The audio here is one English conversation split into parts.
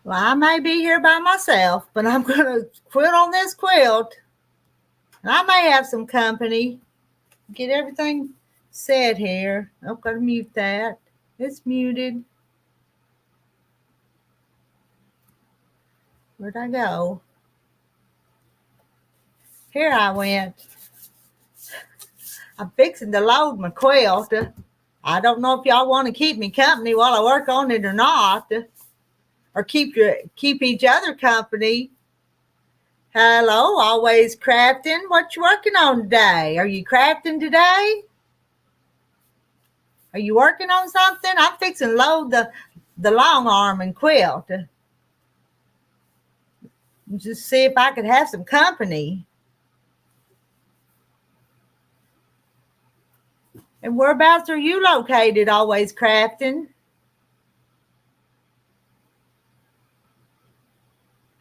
Well, I may be here by myself, but I'm going to quilt on this quilt. And I may have some company. Get everything set here. I'm going to mute that. It's muted. Where'd I go? Here I went. I'm fixing to load my quilt. I don't know if y'all want to keep me company while I work on it or not. Or keep each other company. Hello, always crafting. What you working on today? Are you crafting today? Are you working on something? I'm fixing to load the long arm and quilt. Just see if I could have some company. And whereabouts are you located, always crafting?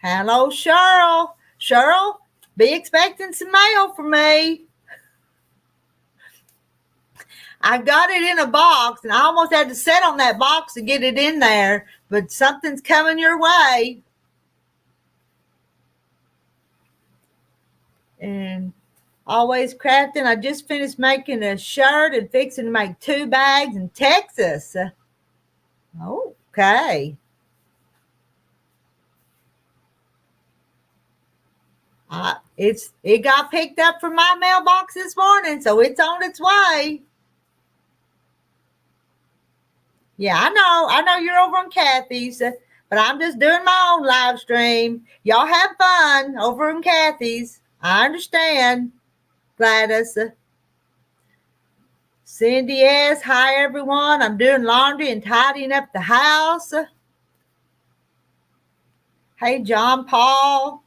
Hello, Cheryl. Cheryl, be expecting some mail from me. I got it in a box, and I almost had to sit on that box to get it in there, but something's coming your way. And always crafting. I just finished making a shirt and fixing to make 2 bags in Texas. Okay. It got picked up from my mailbox this morning, so it's on its way. Yeah, I know you're over on Kathy's, but I'm just doing my own live stream. Y'all have fun over on Kathy's. I understand. Gladys. Cindy S. Hi, everyone. I'm doing laundry and tidying up the house. Hey, John Paul.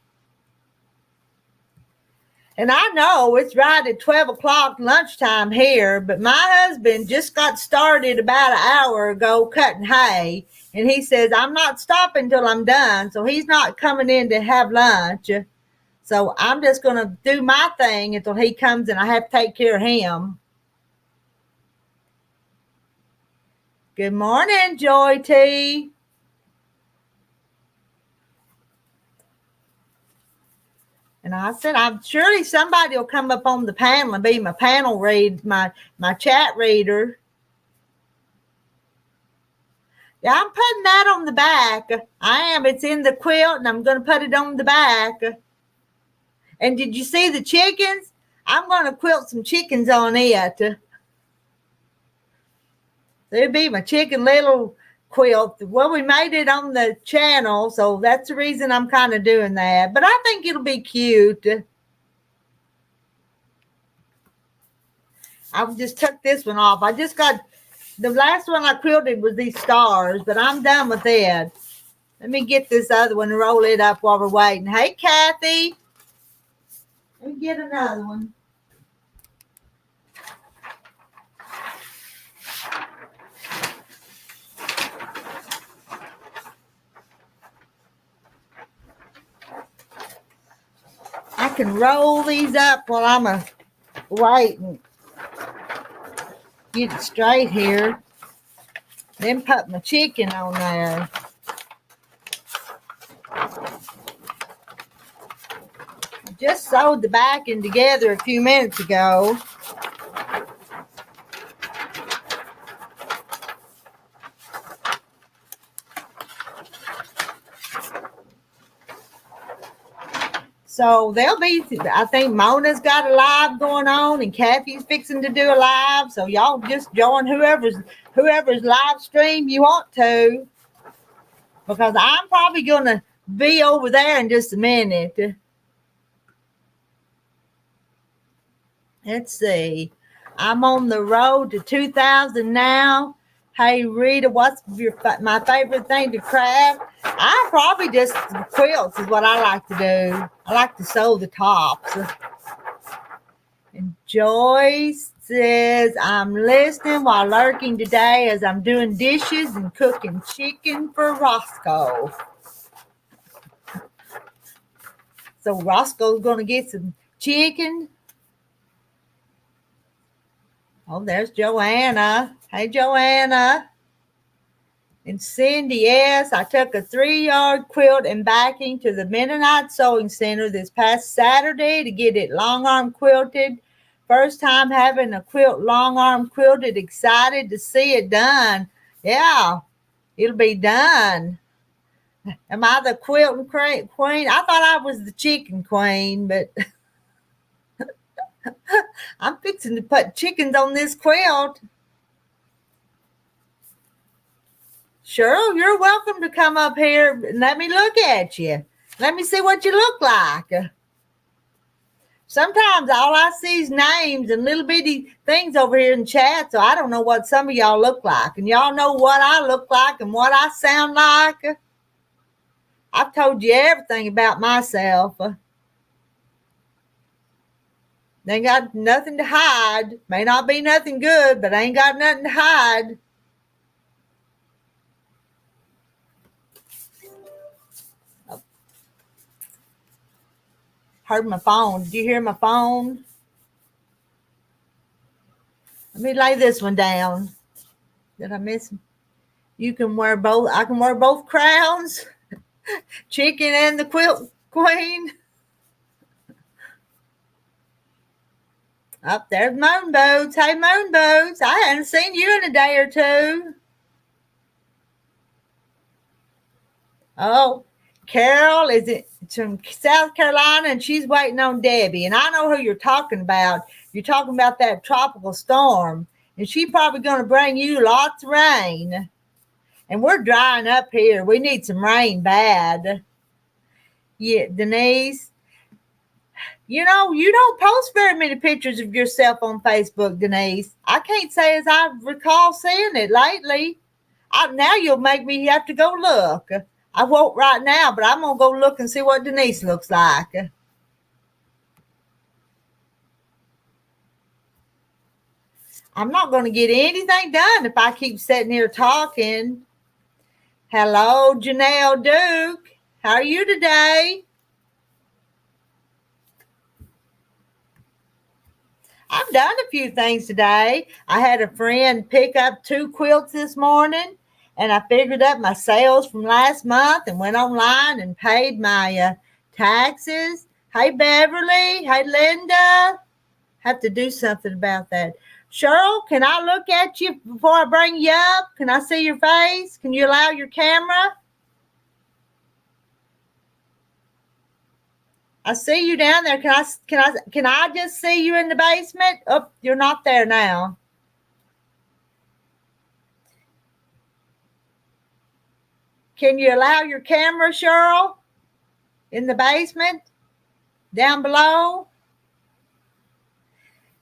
And I know it's right at 12 o'clock lunchtime here, but my husband just got started about an hour ago cutting hay. And he says, I'm not stopping till I'm done. So he's not coming in to have lunch. So I'm just going to do my thing until he comes and I have to take care of him. Good morning, Joy T. And I said, I'm surely somebody will come up on the panel and be my panel read, my chat reader. Yeah, I'm putting that on the back. I am. It's in the quilt, and I'm going to put it on the back. And did you see the chickens? I'm going to quilt some chickens on it. There'll be my chicken little quilt. Well, we made it on the channel, so that's the reason I'm kind of doing that. But I think it'll be cute. I just took this one off. I just got, the last one I quilted was these stars, but I'm done with it. Let me get this other one and roll it up while we're waiting. Hey, Kathy. Let me get another one. I can roll these up while I'm waiting. Get it straight here. Then put my chicken on there. I just sewed the backing together a few minutes ago. So they'll be, I think Mona's got a live going on and Kathy's fixing to do a live. So y'all just join whoever's live stream you want to. Because I'm probably going to be over there in just a minute. Let's see. I'm on the road to 2,000 now. Hey, Rita, what's my favorite thing to craft? I probably just quilts is what I like to do. I like to sew the tops. And Joyce says, I'm listening while lurking today as I'm doing dishes and cooking chicken for Roscoe. So Roscoe's going to get some chicken. Oh, there's Joanna. Hey, Joanna. And Cindy S., I took a 3-yard quilt and backing to the Mennonite Sewing Center this past Saturday to get it long arm quilted. First time having a quilt long arm quilted. Excited to see it done. Yeah, it'll be done. Am I the quilting queen? I thought I was the chicken queen, but I'm fixing to put chickens on this quilt. Sure, you're welcome to come up here and let me look at you. Let me see what you look like. Sometimes all I see is names and little bitty things over here in chat, so I don't know what some of y'all look like. And y'all know what I look like and what I sound like. I've told you everything about myself. They ain't got nothing to hide. May not be nothing good, but I ain't got nothing to hide. Heard my phone. Did you hear my phone? Let me lay this one down. Did I miss him? You can wear both. I can wear both crowns. Chicken and the quilt queen. Up there's Moon Boots. Hey, Moon Boots. I hadn't seen you in a day or two. Oh, Carol is from South Carolina, and she's waiting on Debbie. And I know who you're talking about. You're talking about that tropical storm. And she's probably going to bring you lots of rain. And we're drying up here. We need some rain bad. Yeah, Denise. You know, you don't post very many pictures of yourself on Facebook, Denise. I can't say as I recall seeing it lately. Now you'll make me have to go look. I won't right now, but I'm going to go look and see what Denise looks like. I'm not going to get anything done if I keep sitting here talking. Hello, Janelle Duke. How are you today? I've done a few things today. I had a friend pick up 2 quilts this morning, and I figured up my sales from last month and went online and paid my taxes. Hey, Beverly. Hey, Linda. Have to do something about that. Cheryl, can I look at you before I bring you up? Can I see your face? Can you allow your camera? I see you down there. Can I just see you in the basement? Oh, you're not there now. Can you allow your camera, Cheryl? In the basement? Down below?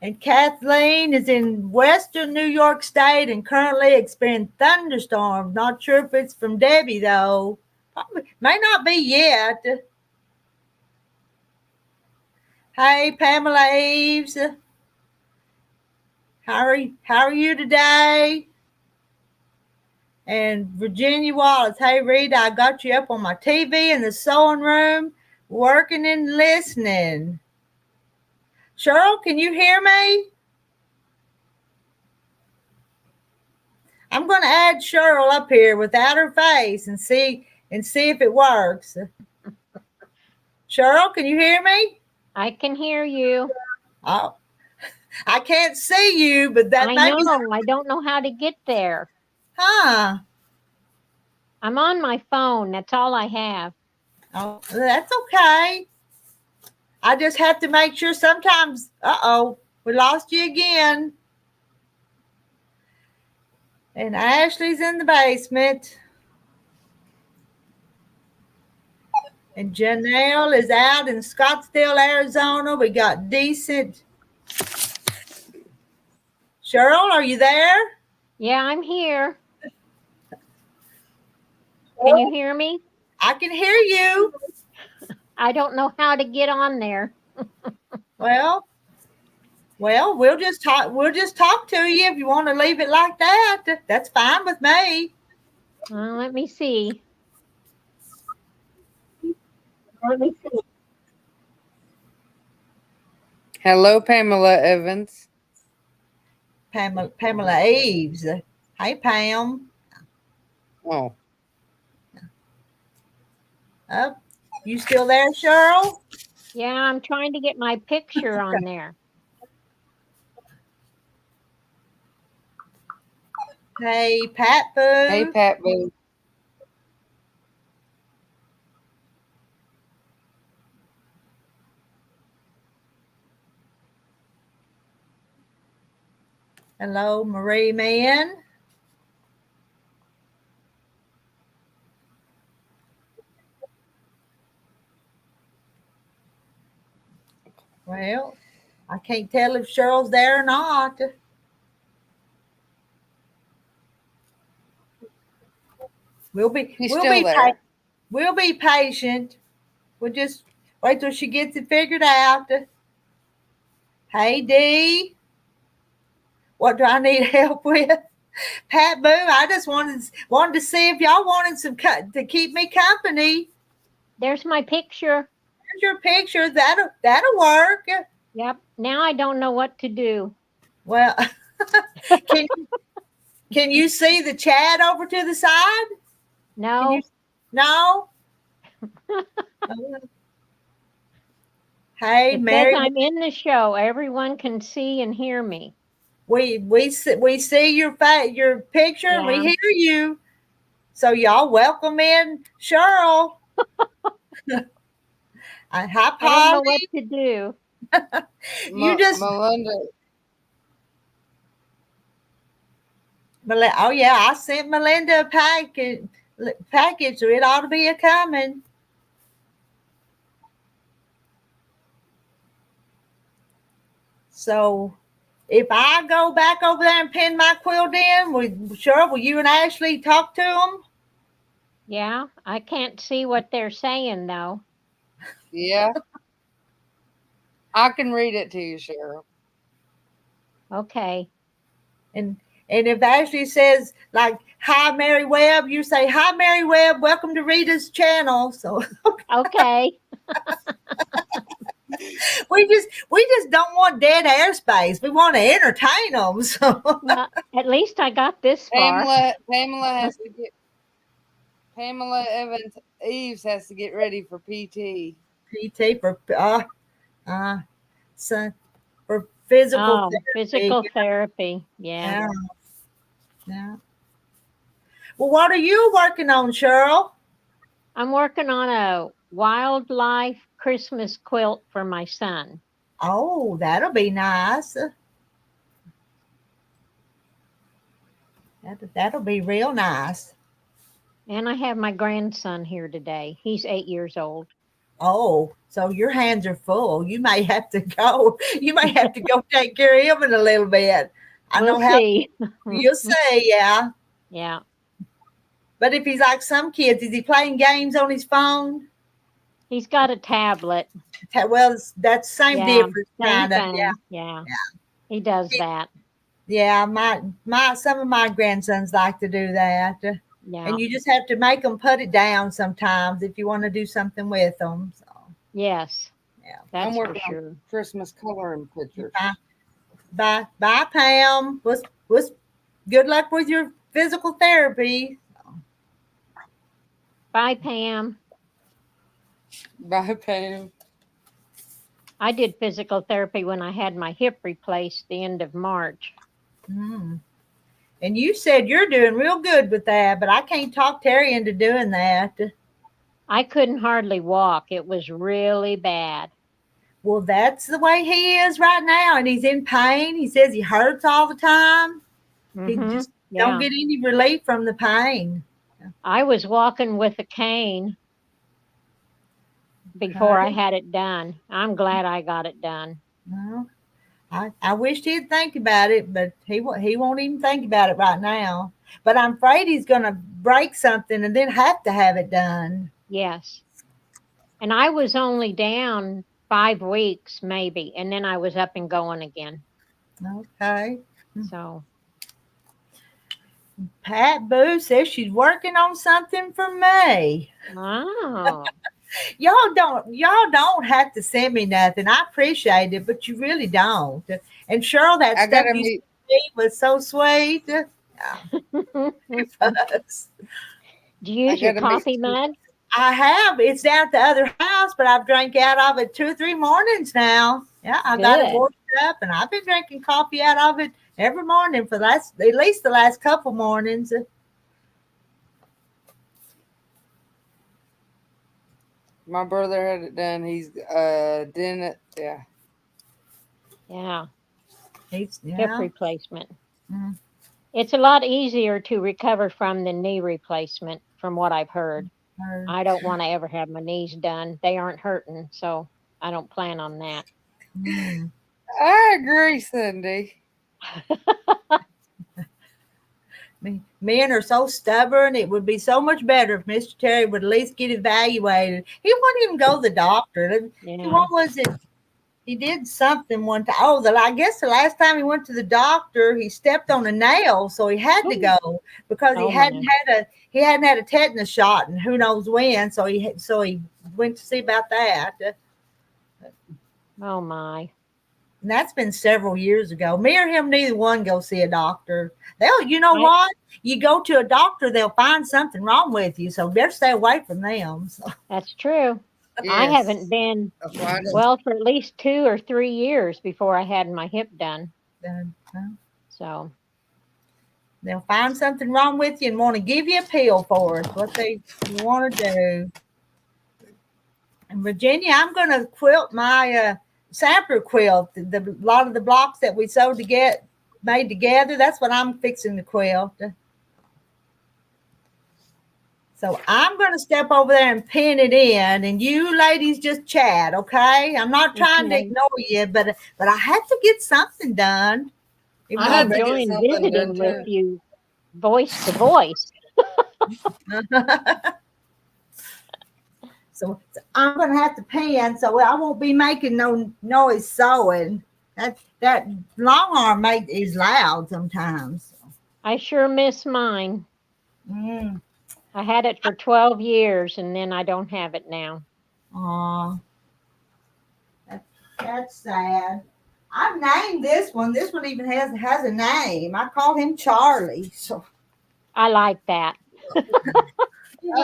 And Kathleen is in western New York State and currently experiencing thunderstorms. Not sure if it's from Debbie, though. Probably, may not be yet. Hey, Pamela Eves. How are you today? And Virginia Wallace. Hey, Rita, I got you up on my TV in the sewing room, working and listening. Cheryl, can you hear me? I'm going to add Cheryl up here without her face and see if it works. Cheryl, can you hear me? I can hear you. Oh, I can't see you, but that I know. I don't know how to get there. Huh? I'm on my phone. That's all I have. Oh, that's okay. I just have to make sure sometimes. Uh-oh, we lost you again. And Ashley's in the basement. And Janelle is out in Scottsdale, Arizona. We got decent. Cheryl, are you there? Yeah, I'm here. Can you hear me? I can hear you. I don't know how to get on there. Well, we'll just talk to you if you want to leave it like that. That's fine with me. Let me see. Hello, Pamela Evans. Pamela Eves. Hey, Pam. Oh, Oh, you still there, Cheryl? Yeah, I'm trying to get my picture on there. Hey, Pat hey, Boo. Pat Boo. Hello, Marie Man. Well, I can't tell if Cheryl's there or not. He's still there. We'll be patient. We'll just wait till she gets it figured out. Hey, Dee. What do I need help with? Pat Boo, I just wanted to see if y'all wanted some to keep me company. There's my picture. There's your picture. That'll work. Yep. Now I don't know what to do. Well, can can you see the chat over to the side? Can you? No. No. Hey, It says Mary. I'm in the show. Everyone can see and hear me. We see your picture and we Yeah. hear you. So y'all welcome in Cheryl. Hi, I don't know Polly. what to do. You just Melinda. Oh yeah, I sent Melinda a package, so it ought to be a coming. So if I go back over there and pin my quilt in, will you and Ashley talk to them? Yeah, I can't see what they're saying though. Yeah. I can read it to you, Cheryl. Okay. And if Ashley says like hi Mary Webb, you say hi Mary Webb, welcome to Rita's channel. So Okay. we just don't want dead airspace. We want to entertain them. So Well, at least I got this far. Pamela Evans Eves has to get ready for PT. PT for so for physical therapy. Physical therapy. Yeah. Yeah. Yeah. Well, what are you working on, Cheryl? I'm working on a wildlife Christmas quilt for my son. Oh, that'll be nice. That'll be real nice. And I have my grandson here today. He's 8 years old. Oh, so your hands are full. You may have to go. You may have to go take care of him in a little bit. I We'll know how see. you'll say, yeah. Yeah. But if he's like some kids, is he playing games on his phone? He's got a tablet. Well, that's same difference, Same kind of. thing. Yeah. He does that. Yeah, my some of my grandsons like to do that. Yeah. And you just have to make them put it down sometimes if you want to do something with them. So, yes. yeah. That's I'm for working sure. on Christmas coloring pictures. Bye, Pam. Was good luck with your physical therapy. Bye, Pam. Bye, Pam. I did physical therapy when I had my hip replaced the end of March. Mm. And you said you're doing real good with that, but I can't talk Terry into doing that. I couldn't hardly walk. It was really bad. Well, that's the way he is right now, and he's in pain. He says he hurts all the time. He just don't get any relief from the pain. I was walking with a cane before I had it done. I'm glad I got it done. Well, I wished he'd think about it, but he won't even think about it right now. But I'm afraid he's going to break something and then have to have it done. Yes. And I was only down 5 weeks maybe, and then I was up and going again. Okay. So Pat Boo says she's working on something for me. Oh. Y'all don't have to send me nothing. I appreciate it, but you really don't. And Cheryl, that stuff you sent me was so sweet. Yeah. It was. Do you I use your gotta make coffee sure. mug? I have. It's down at the other house, but I've drank out of it 2 or 3 mornings now. Yeah, I got it Good. washed up, and I've been drinking coffee out of it every morning for at least the last couple mornings. My brother had it done. He's didn't. Yeah. Yeah. It's Hip yeah. replacement. Mm, It's a lot easier to recover from than knee replacement, from what I've heard. heard. I don't want to ever have my knees done. They aren't hurting, so I don't plan on that. Mm. I agree, Cindy. Men are so stubborn. It would be so much better if Mr. Terry would at least get evaluated. He wouldn't even go to the doctor. Yeah. What was it? He did something one time. Oh, I guess the last time he went to the doctor, he stepped on a nail, so he had to Ooh. go because Oh my. he hadn't had a tetanus shot, and who knows when. So he went to see about that. Oh my. And that's been several years ago. Me or him, neither one go see a doctor. You know I what? You go to a doctor, they'll find something wrong with you, so better stay away from them. So, That's true. I haven't Yes. been That's why I don't. well for at least 2 or 3 years before I had my hip done. uh, So they'll find something wrong with you and want to give you a pill for it. What they want to do. And Virginia, I'm going to quilt my sampler quilt. A lot of the blocks that we sewed to get made together. That's what I'm fixing to quilt. So I'm going to step over there and pin it in, and you ladies just chat, okay? I'm not trying to okay. ignore you, but I have to get something done. Even I I'm have though to get enjoying something done visiting with too. you voice to voice. so I'm going to have to pin, so I won't be making no noise sewing. That long arm is loud sometimes. I sure miss mine. Mm. I had it for 12 years and then I don't have it now. Aw, that's sad. I've named this one. This one even has a name. I call him Charlie. So I like that. I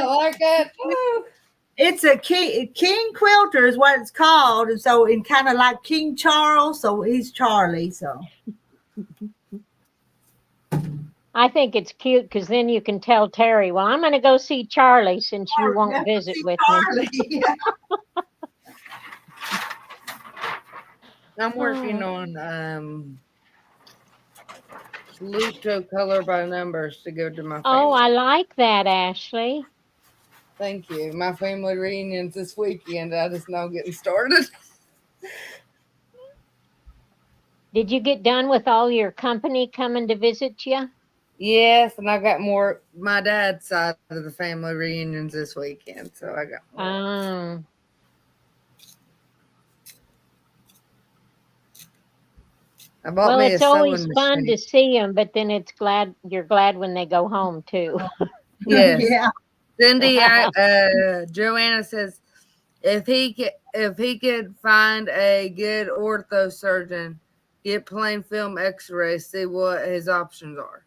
like that too. it's a king quilter is what it's called, and so in kind of like King Charles. So he's Charlie. So I think it's cute because then you can tell Terry, well, I'm going to go see Charlie since you won't visit see with me. Charlie. I'm working Oh, on Pluto color by numbers to go to my oh, family. I like that, Ashley. Thank you. My family reunions this weekend. I just now getting started. Did you get done with all your company coming to visit you? Yes, and I got more. My dad's side of the family reunions this weekend, so I got more. Um, I bought well, me a it's always sewing fun machine. to see them, but then you're glad when they go home too. Yes, Yeah, Cindy. Joanna says if he could find a good ortho surgeon, get plain film X-rays, see what his options are.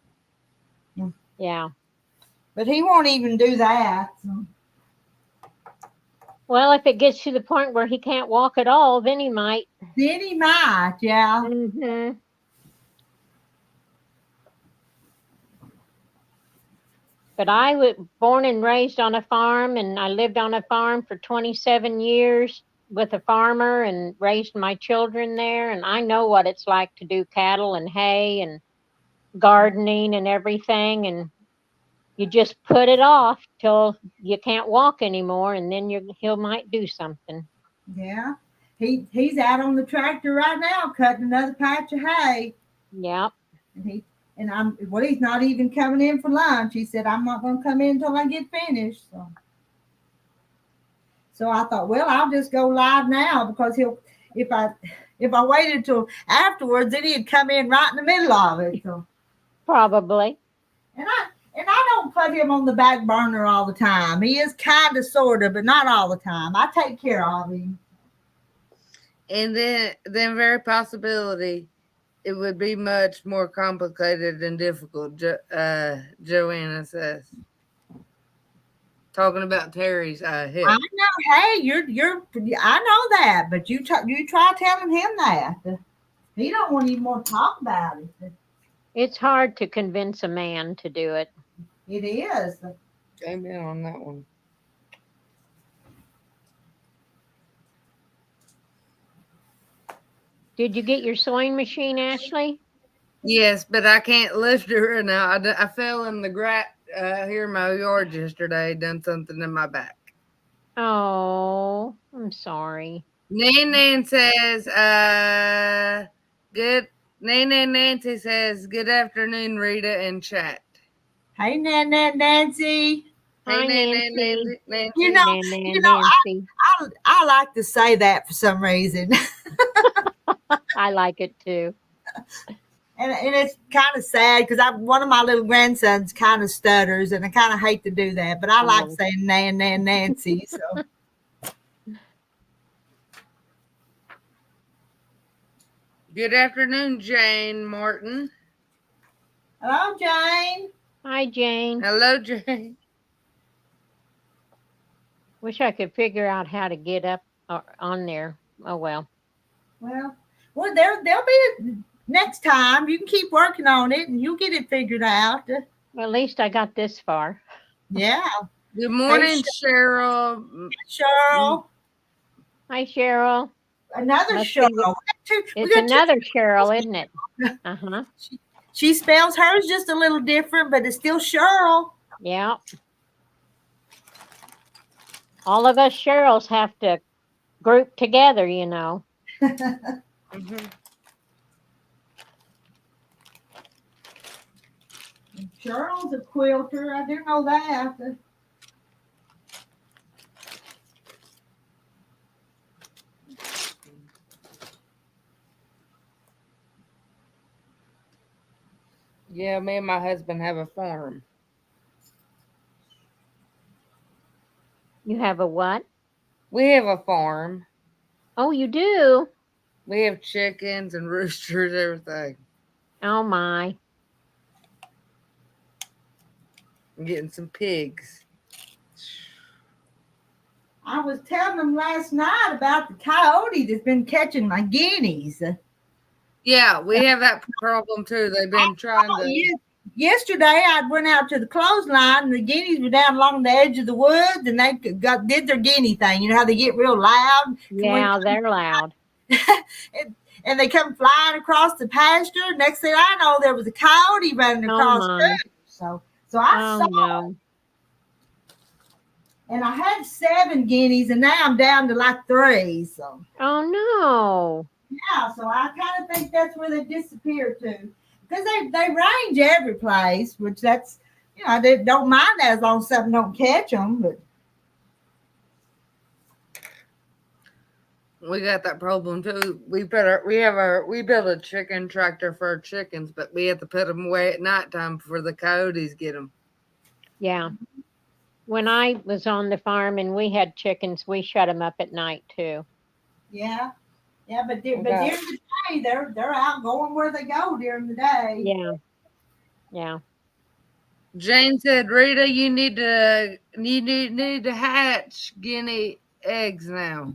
Yeah. but he won't even do that. So. Well, if it gets to the point where he can't walk at all, then he might. Then he might, yeah. Hmm. But I was born and raised on a farm, and I lived on a farm for 27 years with a farmer and raised my children there. And I know what it's like to do cattle and hay and gardening and everything. And you just put it off till you can't walk anymore, and then he'll might do something. Yeah. He's out on the tractor right now cutting another patch of hay. Yep. And he's not even coming in for lunch. He said, I'm not gonna come in until I get finished. So I thought, well, I'll just go live now because if I if I waited till afterwards, then he'd come in right in the middle of it. So Probably. and I don't put him on the back burner all the time. He is kind of sort of, but not all the time. I take care of him. And then very possibility it would be much more complicated and difficult. Joanna says. talking about Terry's hip. I know. Hey, you're. I know that, but you try telling him that. He don't want even want to talk about it. It's hard to convince a man to do it. It is. Amen on that one. Did you get your sewing machine, Ashley? Yes, but I can't lift it right now. I fell in the grass here in my yard yesterday, done something in my back. Oh, I'm sorry. Nan says, good. Nan Nancy says, good afternoon, Rita, in chat. Hey, Nancy. Hi, Hey, Nancy. Nancy. You know, Nancy. I like to say that for some reason. I like it too. And it's kind of sad because one of my little grandsons kind of stutters, and I kind of hate to do that, but I like Oh. saying Nancy. So Good afternoon, Jane Martin. hello, Jane. Hi, Jane. Hello, Jane. Wish I could figure out how to get up on there. Oh well. Well, there'll be next time. You can keep working on it, and you'll get it figured out. Well, at least I got this far. Yeah. Good morning, Cheryl. Cheryl. Hi, Cheryl. Another Let's see Cheryl. It's another Cheryl, isn't it? Uh-huh. She spells hers just a little different, but it's still Cheryl. Yeah. All of us Cheryls have to group together, you know. Mm-hmm. Cheryl's a quilter. I didn't know that. Yeah, me and my husband have a farm. You have a what? We have a farm. Oh, you do? We have chickens and roosters, everything. Oh, my. I'm getting some pigs. I was telling them last night about the coyote that's been catching my guineas. Yeah, we have that problem too. They've been trying to. Yesterday, I went out to the clothesline, and the guineas were down along the edge of the woods, and they did their guinea thing. You know how they get real loud? Yeah, they're loud. and they come flying across the pasture. Next thing I know, there was a coyote running across too. So I saw it. And I had 7 guineas, and now I'm down to like 3. So. Oh no. Yeah, so I kind of think that's where they disappeared to, because they range every place, which that's I don't mind that as long as something don't catch them. But we got that problem too. We built a chicken tractor for our chickens, but we have to put them away at nighttime before the coyotes get them. Yeah. When I was on the farm and we had chickens, we shut them up at night too. Yeah, but during the day, they're out going where they go during the day. Yeah. Jane said, "Rita, you need to hatch guinea eggs now."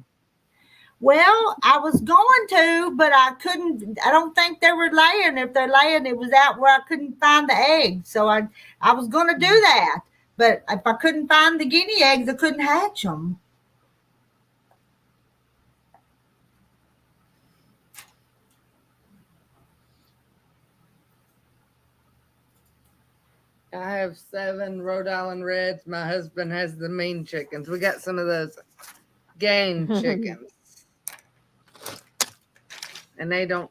Well, I was going to, but I couldn't. I don't think they were laying. If they're laying, it was out where I couldn't find the eggs. So I was going to do that, but if I couldn't find the guinea eggs, I couldn't hatch them. I have 7 Rhode Island Reds. My husband has the mean chickens. We got some of those game chickens, and they don't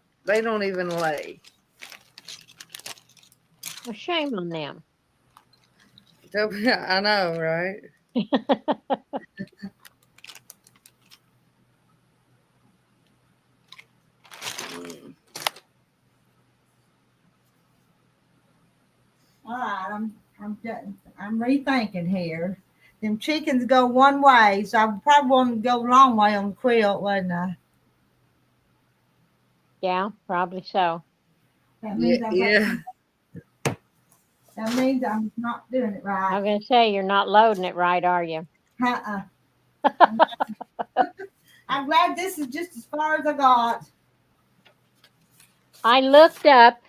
even lay. Well, shame on them. I know, right? All right, I'm rethinking here. Them chickens go one way, so I probably want to go a long way on the quilt, wouldn't I? Yeah, probably so. That means Yeah. that That means I'm not doing it I right. was gonna say you're not loading it right, are you? Uh-uh. I'm glad this is just as far as I got. I looked up,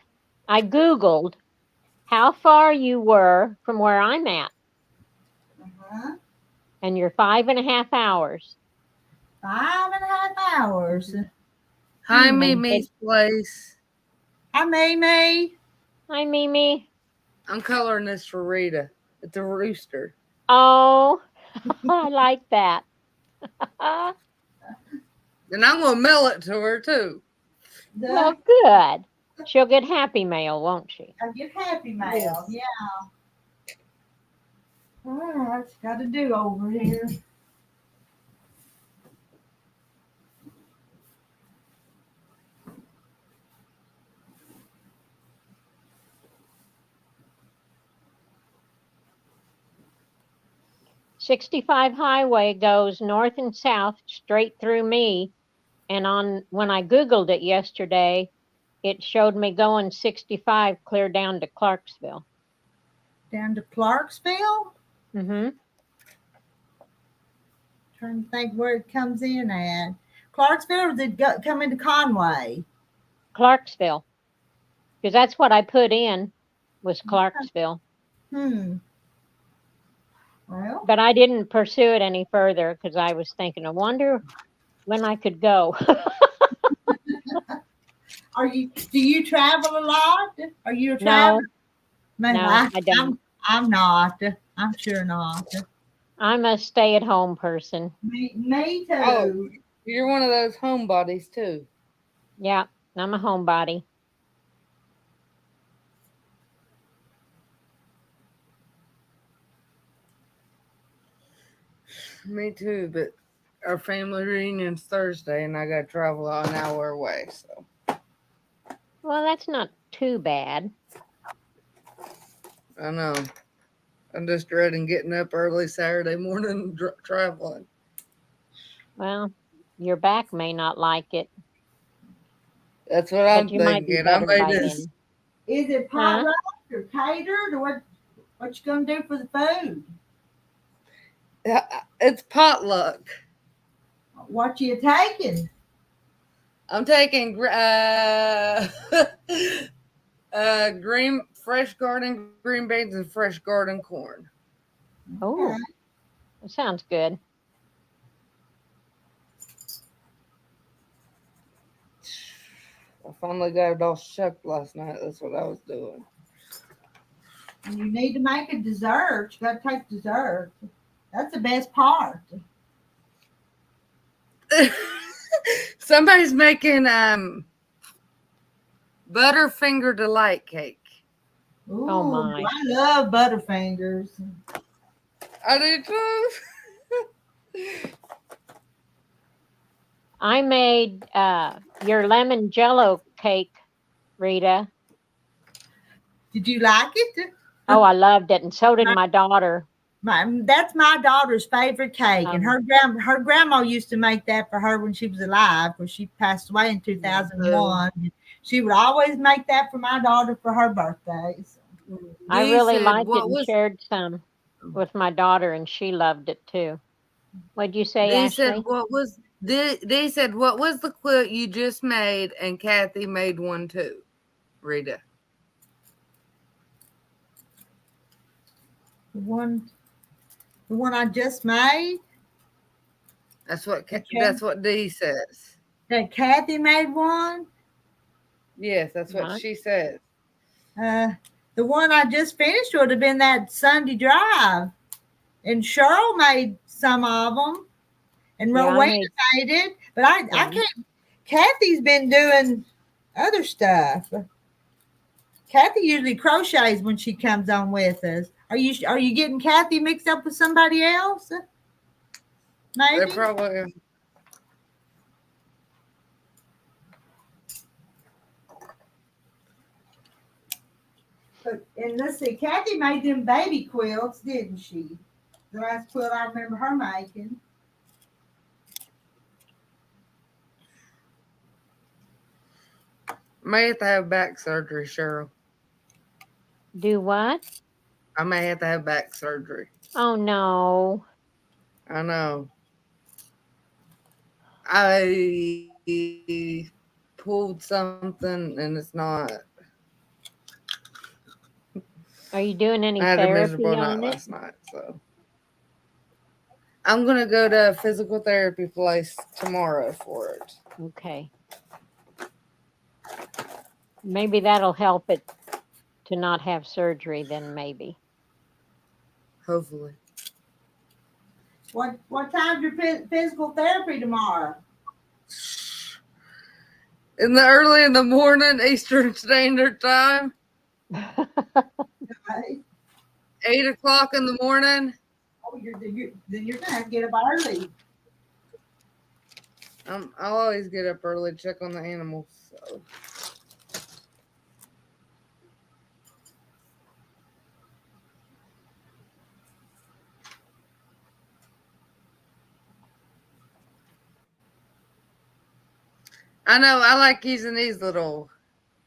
I Googled how far you were from where I'm at, Uh-huh. and you're 5.5 hours. 5.5 hours. Hi, Hmm. And it, Mimi's place. Hi, Mimi. hi, Mimi. I'm coloring this for Rita. It's a rooster. Oh, I like that. And I'm going to mail it to her, too. Well, The good. She'll get happy mail, won't she? I get happy mail. Yes. Yeah. All right. Got to do over here. '65 highway goes north and south straight through me. And on when I Googled it yesterday, it showed me going 65 clear down to Clarksville. Down to Clarksville. Mm-hmm. Trying to think where it comes in at. Clarksville, or did it come into Conway? Clarksville, because that's what I put in was Clarksville. Hmm. Well, But I didn't pursue it any further because I was thinking, I wonder when I could go. are you? Do you travel a lot? Are you a traveler? No, Man, no, I don't. I'm not. I'm sure not. I'm a stay-at-home person. Me Oh, too. you're one of those homebodies, too. Yeah, I'm a homebody. Me, too, but our family reunion's Thursday, and I got to travel an hour away, so. Well, that's not too bad. I know. I'm just dreading getting up early Saturday morning and traveling. Well, your back may not like it, That's what but I'm you might be thinking. I better may by just. then. Is it pot Huh? roast or catered, or what you gonna do for the food? It's potluck. What you taking? I'm taking fresh garden green beans and fresh garden corn. Oh, that sounds good. I finally got it all shucked last night. That's what I was doing. And you need to make a dessert. You got to take dessert. That's the best part. Somebody's making Butterfinger delight cake. Oh Ooh, my. I love Butterfingers. I do too. I made your lemon jello cake, Rita. Did you like it? Oh, I loved it, and so did my daughter. That's my daughter's favorite cake, and Um, her grandma used to make that for her when she was alive. When she passed away in 2001, she would always make that for my daughter for her birthdays. I Dee really said, liked it "What and was?" shared some with my daughter, and she loved it too. What'd you say, Dee said, Ashley? "What was?" Dee said, "What was the quilt you just made?" And Kathy made one too. Rita. The one, the one I just made. That's what Okay. that's what Dee says. That Kathy made one. Yes, that's what Right. she says. Uh, the one I just finished would have been that Sunday drive, and Cheryl made some of them, and Yeah, I Rowena made. made it. But I Yeah. can't. Kathy's been doing other stuff. Kathy usually crochets when she comes on with us. Are you getting Kathy mixed up with somebody else? They're Maybe. probably. And let's see, Kathy made them baby quilts, didn't she? The last quilt I remember her making. May have to have back surgery, Cheryl. Do what? I may have to have back surgery. Oh no. I know. I pulled something and it's not. Are you doing I any had a therapy miserable night on it? last night, so I'm gonna go to a physical therapy place tomorrow for it. Okay. Maybe that'll help it to not have surgery then maybe. Hopefully. What time's your physical therapy tomorrow? In the early in the morning, Eastern Standard Time, Okay. 8 o'clock in the morning. Oh, then you're gonna have to get up early. I'll always get up early to check on the animals. So. I know. I like using these little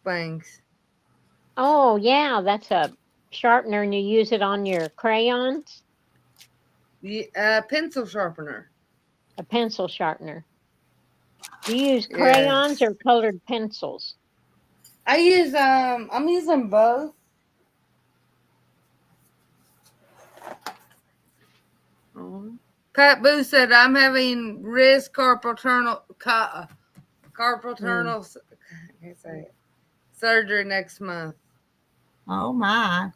things. Oh yeah, that's a sharpener and you use it on your crayons? The pencil sharpener. A pencil sharpener. Do you use crayons Yes. or colored pencils? I use I'm using both. Pat Boo said I'm having wrist carpal tunnel I can't say it, surgery next month. Oh my.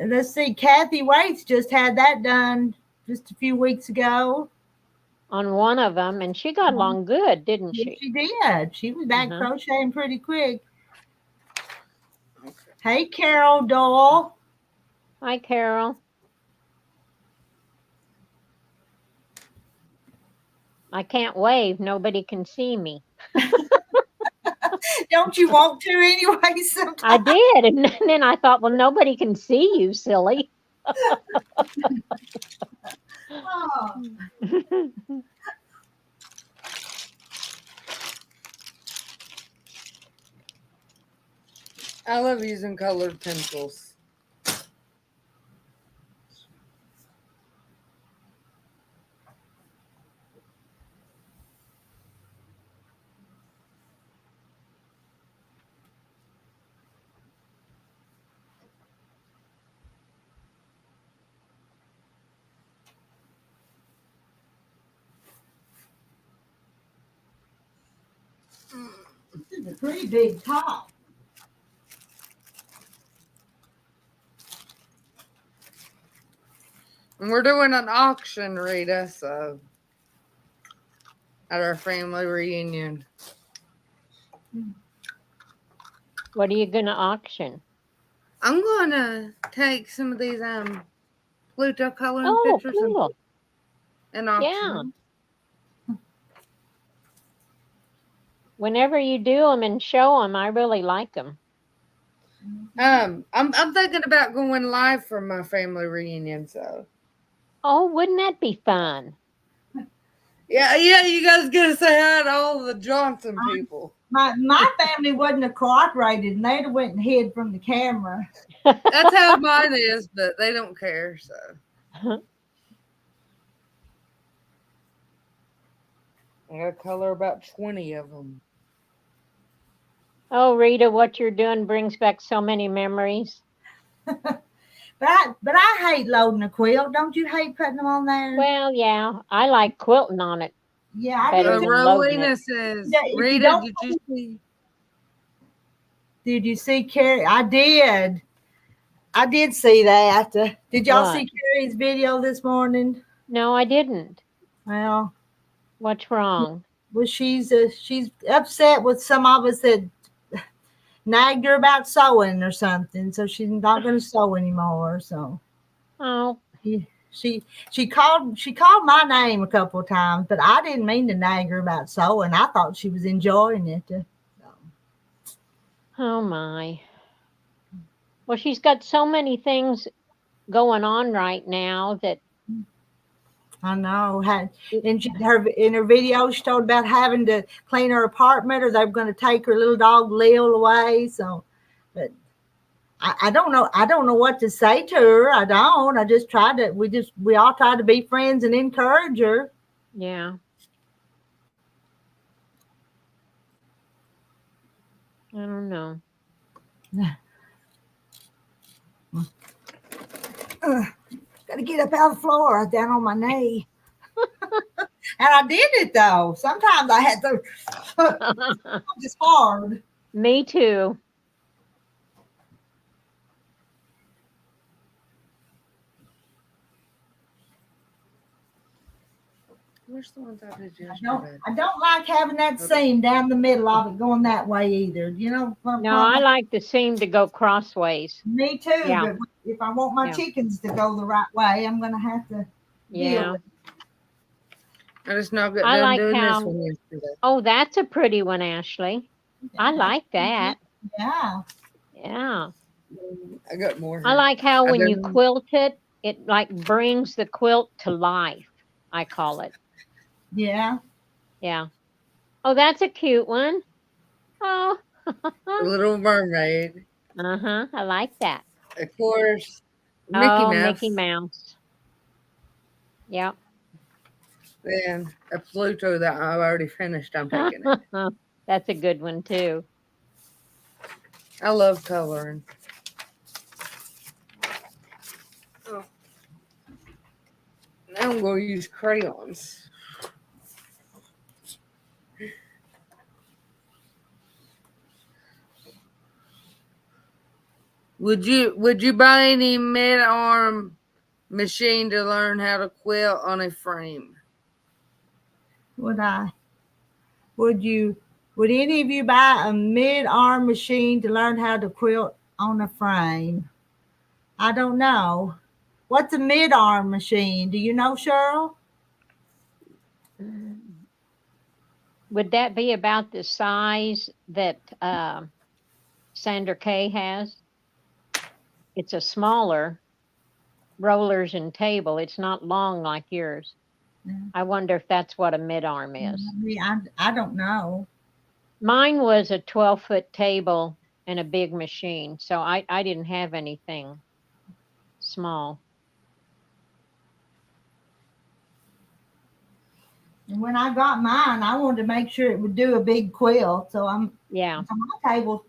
Let's see, Kathy Waits just had that done just a few weeks ago. On one of them, and she got along good, didn't Yes, she? she did. She was back Uh-huh. crocheting pretty quick. Okay. Hey, Carol Doyle. Hi, Carol. I can't wave. Nobody can see me. Don't you want to anyway I sometimes? did. And then I thought, well, nobody can see you, silly. Oh. I love using colored pencils. This is a pretty big top. And we're doing an auction, Rita, so at our family reunion. What are you going to auction? I'm gonna take some of these Pluto coloring Oh, pictures cool. and auction Yeah. them. Whenever you do them and show them, I really like them. I'm thinking about going live for my family reunion, so Oh, wouldn't that be fun? yeah, you guys gotta say hi to all the Johnson people. My family wouldn't have cooperated and they'd have went and hid from the camera. That's how mine is, but they don't care, so I gotta color about 20 of them. Oh, Rita, what you're doing brings back so many memories. But I hate loading a quilt. Don't you hate putting them on there? Well, yeah, I like quilting on it Yeah, I better do. than loading Rowena it. says, Yeah, if you Rita, don't- did you see? Did you see Carrie? I did. I did see that. Did y'all see What? Carrie's video this morning? No, I didn't. Well, What's wrong? she's upset with some of us that nagged her about sewing or something, so she's not going to sew anymore. So Oh, she called my name a couple of times, but I didn't mean to nag her about sewing. I thought she was enjoying it. oh my. Well, she's got so many things going on right now that I know. In her video, she told about having to clean her apartment, or they were going to take her little dog Lil away. So, but I don't know. I don't know what to say to her. I don't. I just tried to. We all tried to be friends and encourage her. Yeah. I don't know. Got to get up out of the floor. I was down on my knee, and I did it though. Sometimes I had to. It's hard. Me too. Where's the ones I did I don't. yesterday? I don't like having that seam down the middle of it going that way either. You know what I'm No, talking I about? like the seam to go crossways. Me too. Yeah. But if I want my Yeah. chickens to go the right way, I'm gonna have to deal Yeah. with I just not got I done like doing this how, one yesterday. oh, that's a pretty one, Ashley. it. I like that. Yeah. Yeah. I got more I here. like how I when you done. quilt it, it like brings the quilt to life. I call it. Yeah. Yeah. Oh, that's a cute one. Oh. Little Mermaid. Uh-huh. I like that. Of course, Mickey Oh, Mickey Mouse. Mouse. Yep. Then a Pluto that I've already finished. I'm taking it. That's a good one too. I love coloring. Oh. Now I'm going to use crayons. Would you buy any mid arm machine to learn how to quilt on a frame? Would I? Would you? Would any of you buy a mid-arm machine to learn how to quilt on a frame? I don't know. What's a mid-arm machine? Do you know, Cheryl? Would that be about the size that Sandra Kay has? It's a smaller rollers and table. It's not long like yours. Yeah. I wonder if that's what a mid arm is. I don't know. Mine was a 12-foot table and a big machine, so I didn't have anything small. And when I got mine, I wanted to make sure it would do a big quilt. So Yeah, my table's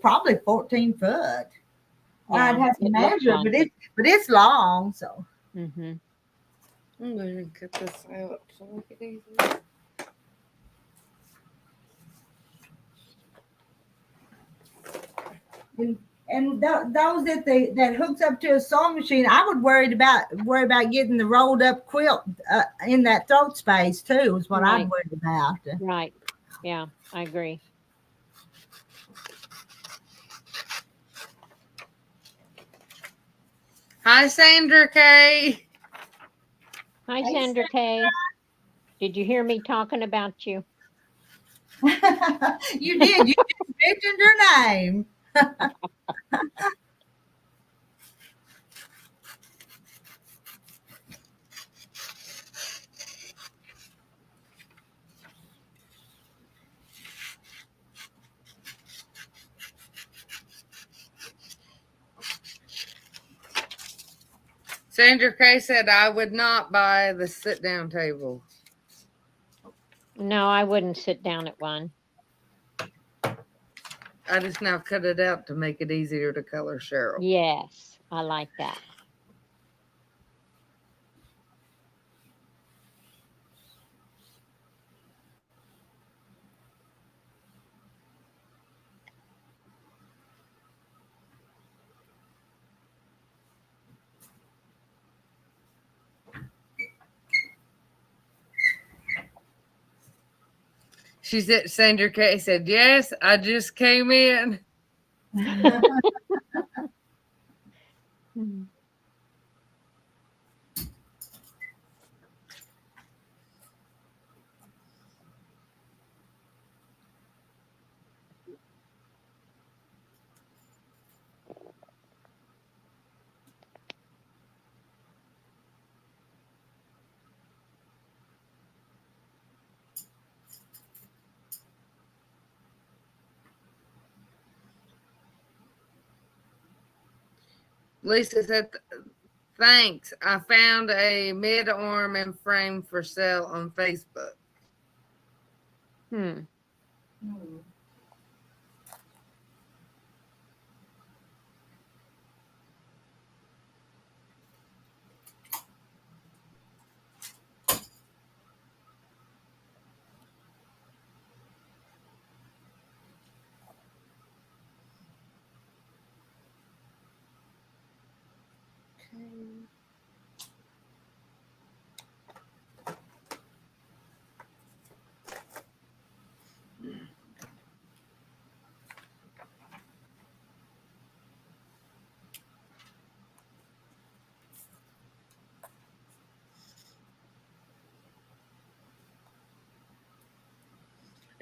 probably 14 foot. I'd yeah, have to it looks measure it, like but it. it's long. So Mm-hmm. I'm going to cut this out so I can easy. those that hooks up to a sewing machine, I would worry about getting the rolled up quilt in that throat space too. Is what I'd Right, worry about. right. Yeah, I agree. Hi, Sandra Kay. Hi, Hey, Sandra Kay. Did you hear me talking about you? you did. You just mentioned her name. Sandra Kay said I would not buy the sit down table. No, I wouldn't sit down at one. I just now cut it out to make it easier to color Cheryl. Yes, I like that. She said, Sandra Kay said, yes, I just came in. Mhm. Lisa said, "Thanks. I found a mid-arm and frame for sale on Facebook." Hmm.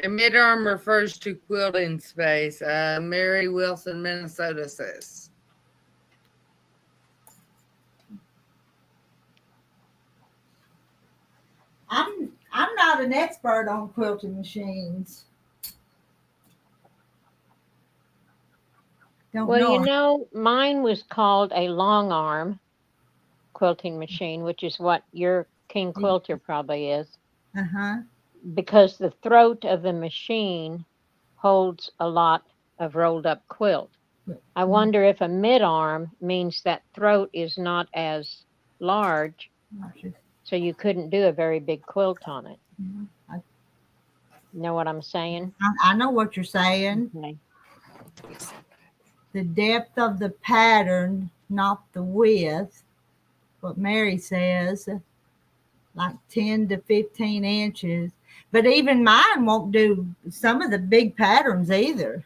A mid-arm refers to quilting space. Mary Wilson, Minnesota says. I'm not an expert on quilting machines. Don't Well, you know. know, mine was called a long arm quilting machine, which is what your King Quilter probably is, Uh huh. because the throat of the machine holds a lot of rolled up quilt. I wonder if a mid arm means that throat is not as large, so you couldn't do a very big quilt on it. I, Know what I'm saying? I know what you're saying. Okay. The depth of the pattern, not the width. What Mary says, like 10 to 15 inches. But even mine won't do some of the big patterns either.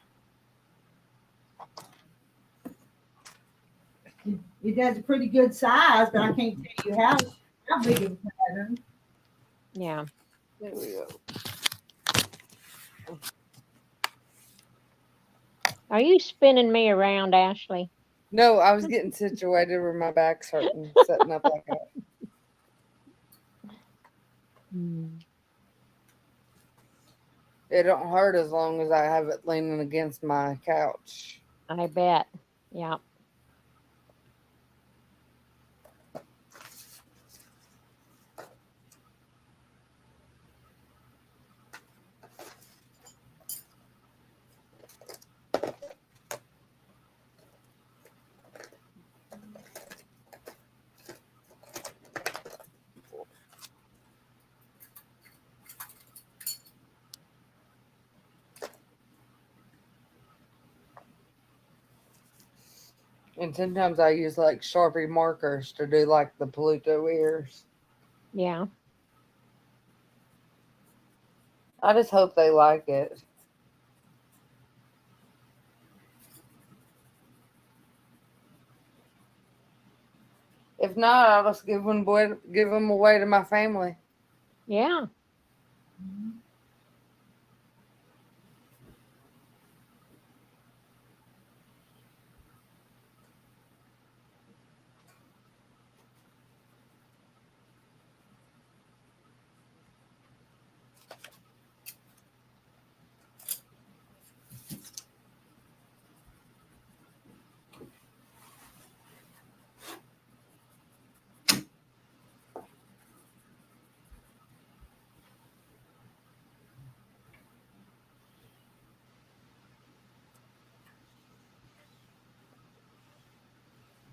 It does a pretty good size, but I can't tell you how big of a pattern. Yeah. There we go. Are you spinning me around, Ashley? No, I was getting situated where my back's hurting, setting up like that. Hmm. It don't hurt as long as I have it leaning against my couch. I bet. Yeah. And sometimes I use like Sharpie markers to do like the Pluto ears. Yeah. I just hope they like it. If not, I'll just give them away to my family. Yeah.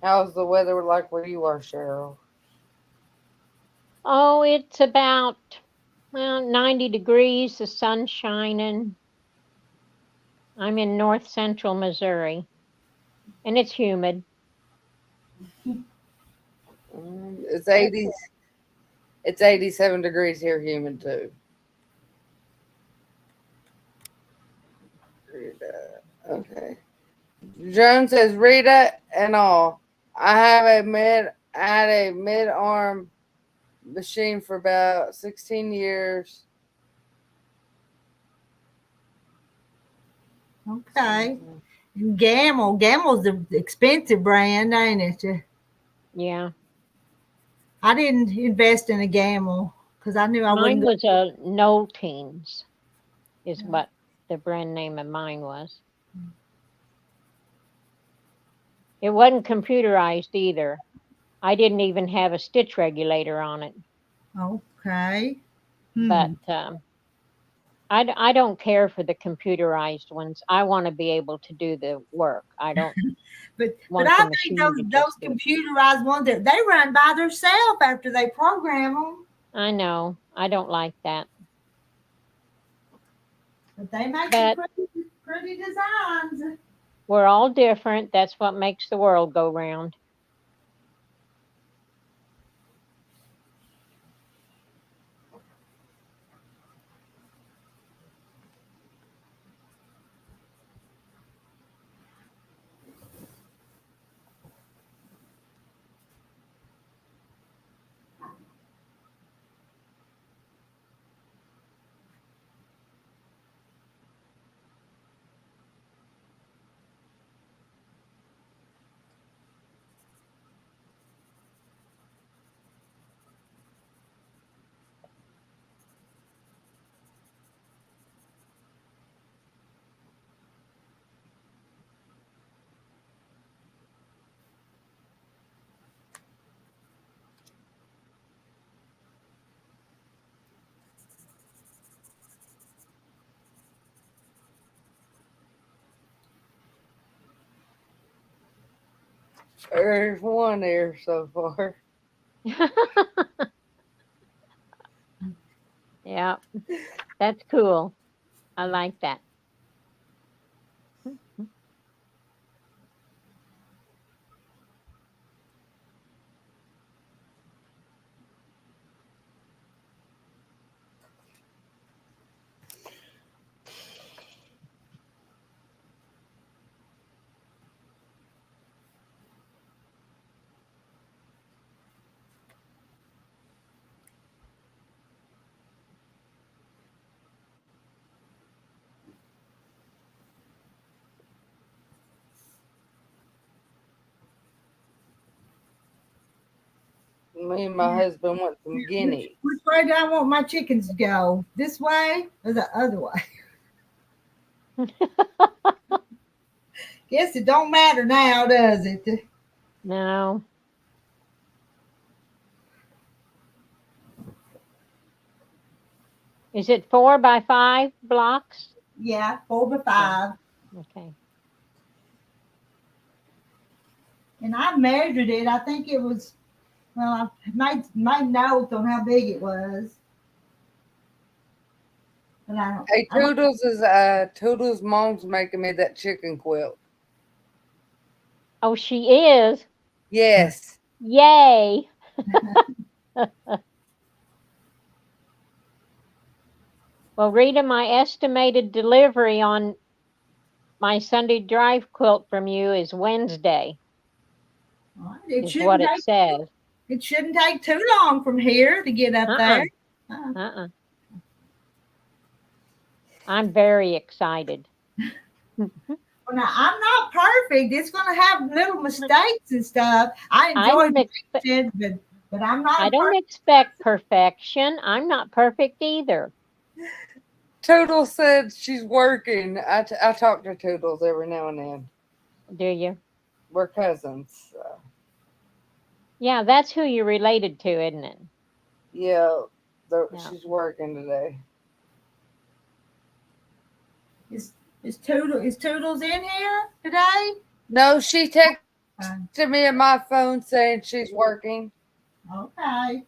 How's the weather like where you are, Cheryl? Oh, it's about 90 degrees, the sun's shining. I'm in north central Missouri, and it's humid. It's 80. It's 87 degrees here, humid too. Okay. Joan says, Rita and all. I had a mid arm machine for about 16 years. Okay. And Gamel's the expensive brand, ain't it? Yeah. I didn't invest in a Gamel because I knew I Mine wouldn't. was a Knowltings, is what the brand name of mine was. It wasn't computerized either. I didn't even have a stitch regulator on it. Okay. But Hmm. I don't care for the computerized ones. I want to be able to do the work. I don't But want the I think machine to those just do it. computerized ones they run by themselves after they program them. I know. I don't like that. But they make some But pretty designs. we're all different. That's what makes the world go round. There's one there so far. Yeah, that's cool. I like that. Me and my husband want some guineas. Which way do I want my chickens to go? This way or the other way? Guess it don't matter now, does it? No. Is it 4 by 5 blocks? Yeah, 4 by Okay. 5. Okay. And I measured it. I think it was, well, I made notes on how big it was. But Hey, I don't, Toodles' mom's making me that chicken quilt. Oh, she is. Yes. Yay. Well, Rita, my estimated delivery on my Sunday drive quilt from you is Wednesday, it is what shouldn't it take says. it shouldn't take too long from here to get up there. Uh-uh. Uh, Uh-uh. I'm very excited. well, now I'm not perfect. It's going to have little mistakes and stuff. I I enjoy don't expect it, but I'm not I a don't perfect expect person. perfection. I'm not perfect either. Toodles said she's working. I talk to Toodles every now and then. Do you? We're cousins. So. Yeah, that's who you're related to, isn't it? Yeah, Yeah. she's working today. Is Toodles in here today? No, she texted Uh, me on my phone saying she's working. okay.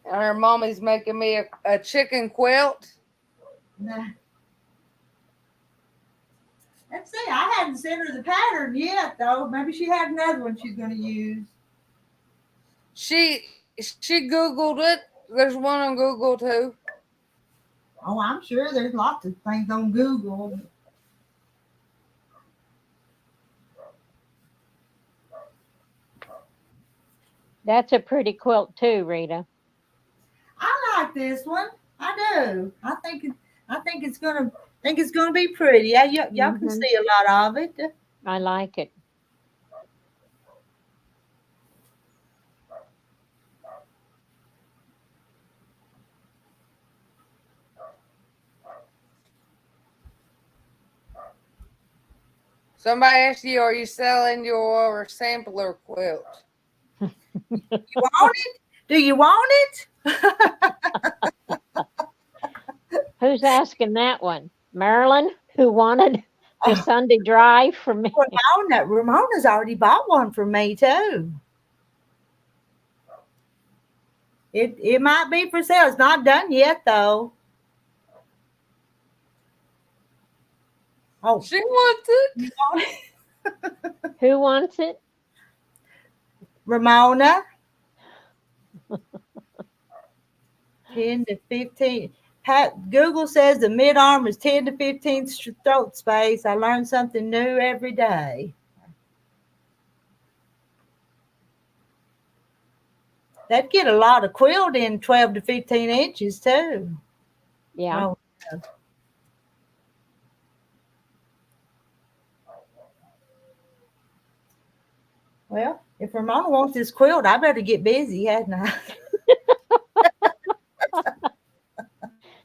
And her mommy's making me a chicken quilt. Nah. Let's see. I hadn't sent her the pattern yet, though. Maybe she had another one she's going to use. She Googled it. There's one on Google too. Oh, I'm sure there's lots of things on Google. That's a pretty quilt too, Rita. I like this one. I do. I think it's gonna be pretty. Yeah, y'all can Hmm. see a lot of it. I like it. Somebody asked you, are you selling your sampler quilt? You want it? Do you want it? Who's asking that one? Marilyn, who wanted the Sunday drive from me? Ramona's already bought one for me too. It might be for sale. It's not done yet though. Oh, She wants it. you want it? Who wants it? Ramona. 10 to 15. Google says the mid arm is 10 to 15 throat space. I learn something new every day. That'd get a lot of quilt in 12 to 15 inches too. Yeah. Oh, well, if Ramona wants this quilt, I better get busy, hadn't I?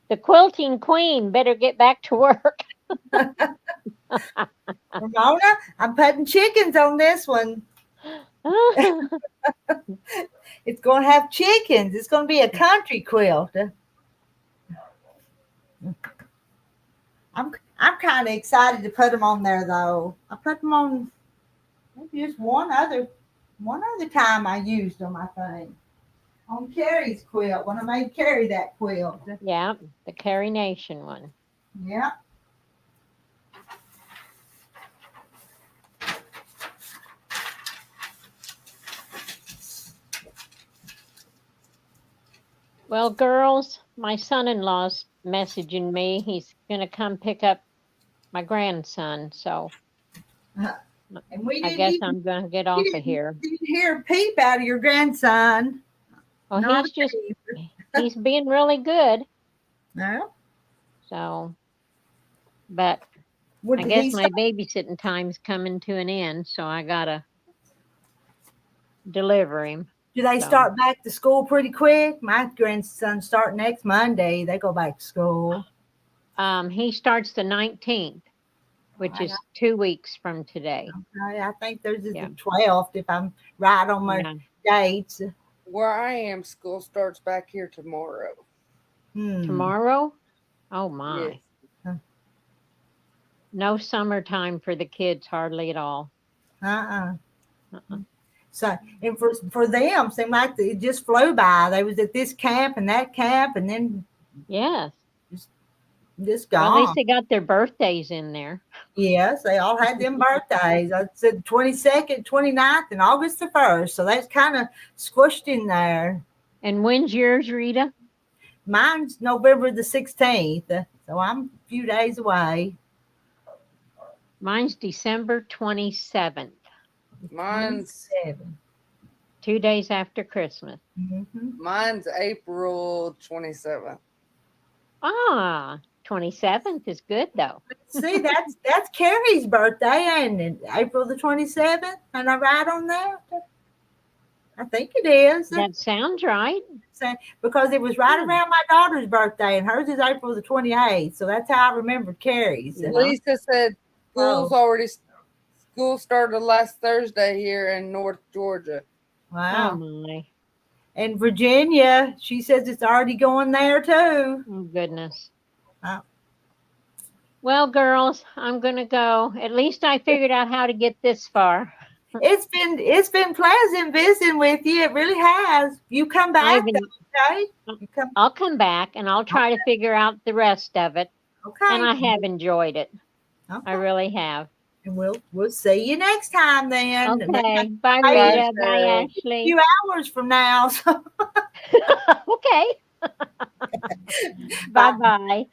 The quilting queen better get back to work. Ramona, I'm putting chickens on this one. It's going to have chickens. It's going to be a country quilt. I'm kind of excited to put them on there though. I put them on maybe just one other time I used them, I think. On Carrie's quilt when I made Carrie that quilt. Yeah, the Carrie Nation one. Yeah. Well, girls, my son-in-law's messaging me. He's going to come pick up my grandson. So And we I didn't guess even, I'm going to get off of here. didn't hear a peep out of your grandson. Well, Not he's a just, peep. he's being really good. No. So, but What I did guess he my babysitting time's coming to an end. So I got to deliver him. Do they So. start back to school pretty quick? My grandson start next Monday. They go back to school. He starts the 19th, which is 2 weeks from today. I think there's Yeah. the 12th if I'm right on my dates. Where I am, school starts back here tomorrow. Tomorrow? Oh my. Yes. No summertime for the kids hardly at all. So, and for them, seemed like it just flew by. They was at this camp and that camp, and then Yes. just gone. Well, at least they got their birthdays in there. Yes, they all had them birthdays. I said 22nd, 29th, and August the 1st. So that's kind of squished in there. And when's yours, Rita? Mine's November the 16th. So I'm a few days away. Mine's December 27th. Mine's 7. 2 days after Christmas. Mine's April 27th. Ah, 27th is good though. See, that's Carrie's birthday, ain't it? April the 27th. Am I right on that? I think it is. That sounds right. Because it was right around my daughter's birthday, and hers is April the 28th. So that's how I remembered Carrie's. Lisa said school started last Thursday here in North Georgia. Wow. Oh my. And Virginia, she says it's already going there too. Oh goodness. Wow. Well, girls, I'm gonna go. At least I figured out how to get this far. It's been pleasant visiting with you. It really has. You come back, okay? I'll come back and I'll try to figure out the rest of it. Okay. And I have enjoyed it. Okay. I really have. And we'll see you next time then. Okay. Bye, Rita. Bye, A Ashley. few hours from now. So. Okay. Bye-bye.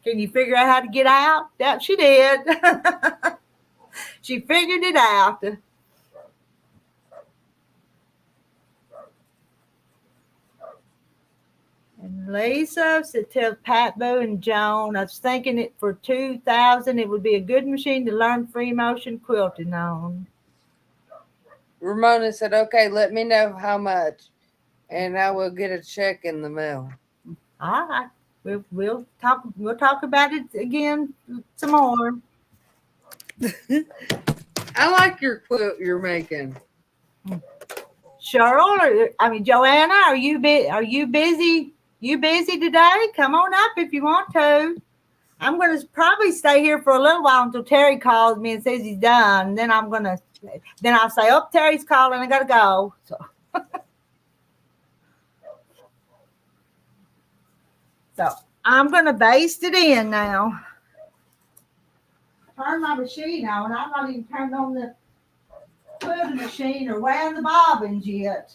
Can you figure out how to get out? Yeah, she did. She figured it out. And Lisa said, tell Pat, Boo, and Joan, I was thinking it for $2,000. It would be a good machine to learn free motion quilting on. Ramona said, okay, let me know how much, and I will get a check in the mail. All right. We'll talk. We'll talk about it again some more. I like your quilt you're making. Cheryl, Joanna, Are you busy? You busy today? Come on up if you want to. I'm going to probably stay here for a little while until Terry calls me and says he's done. Then I'll say, "Oh, Terry's calling. I got to go." So I'm going to baste it in now. Turn my machine on. I'm not even turned on the quilting machine or wound the bobbins yet.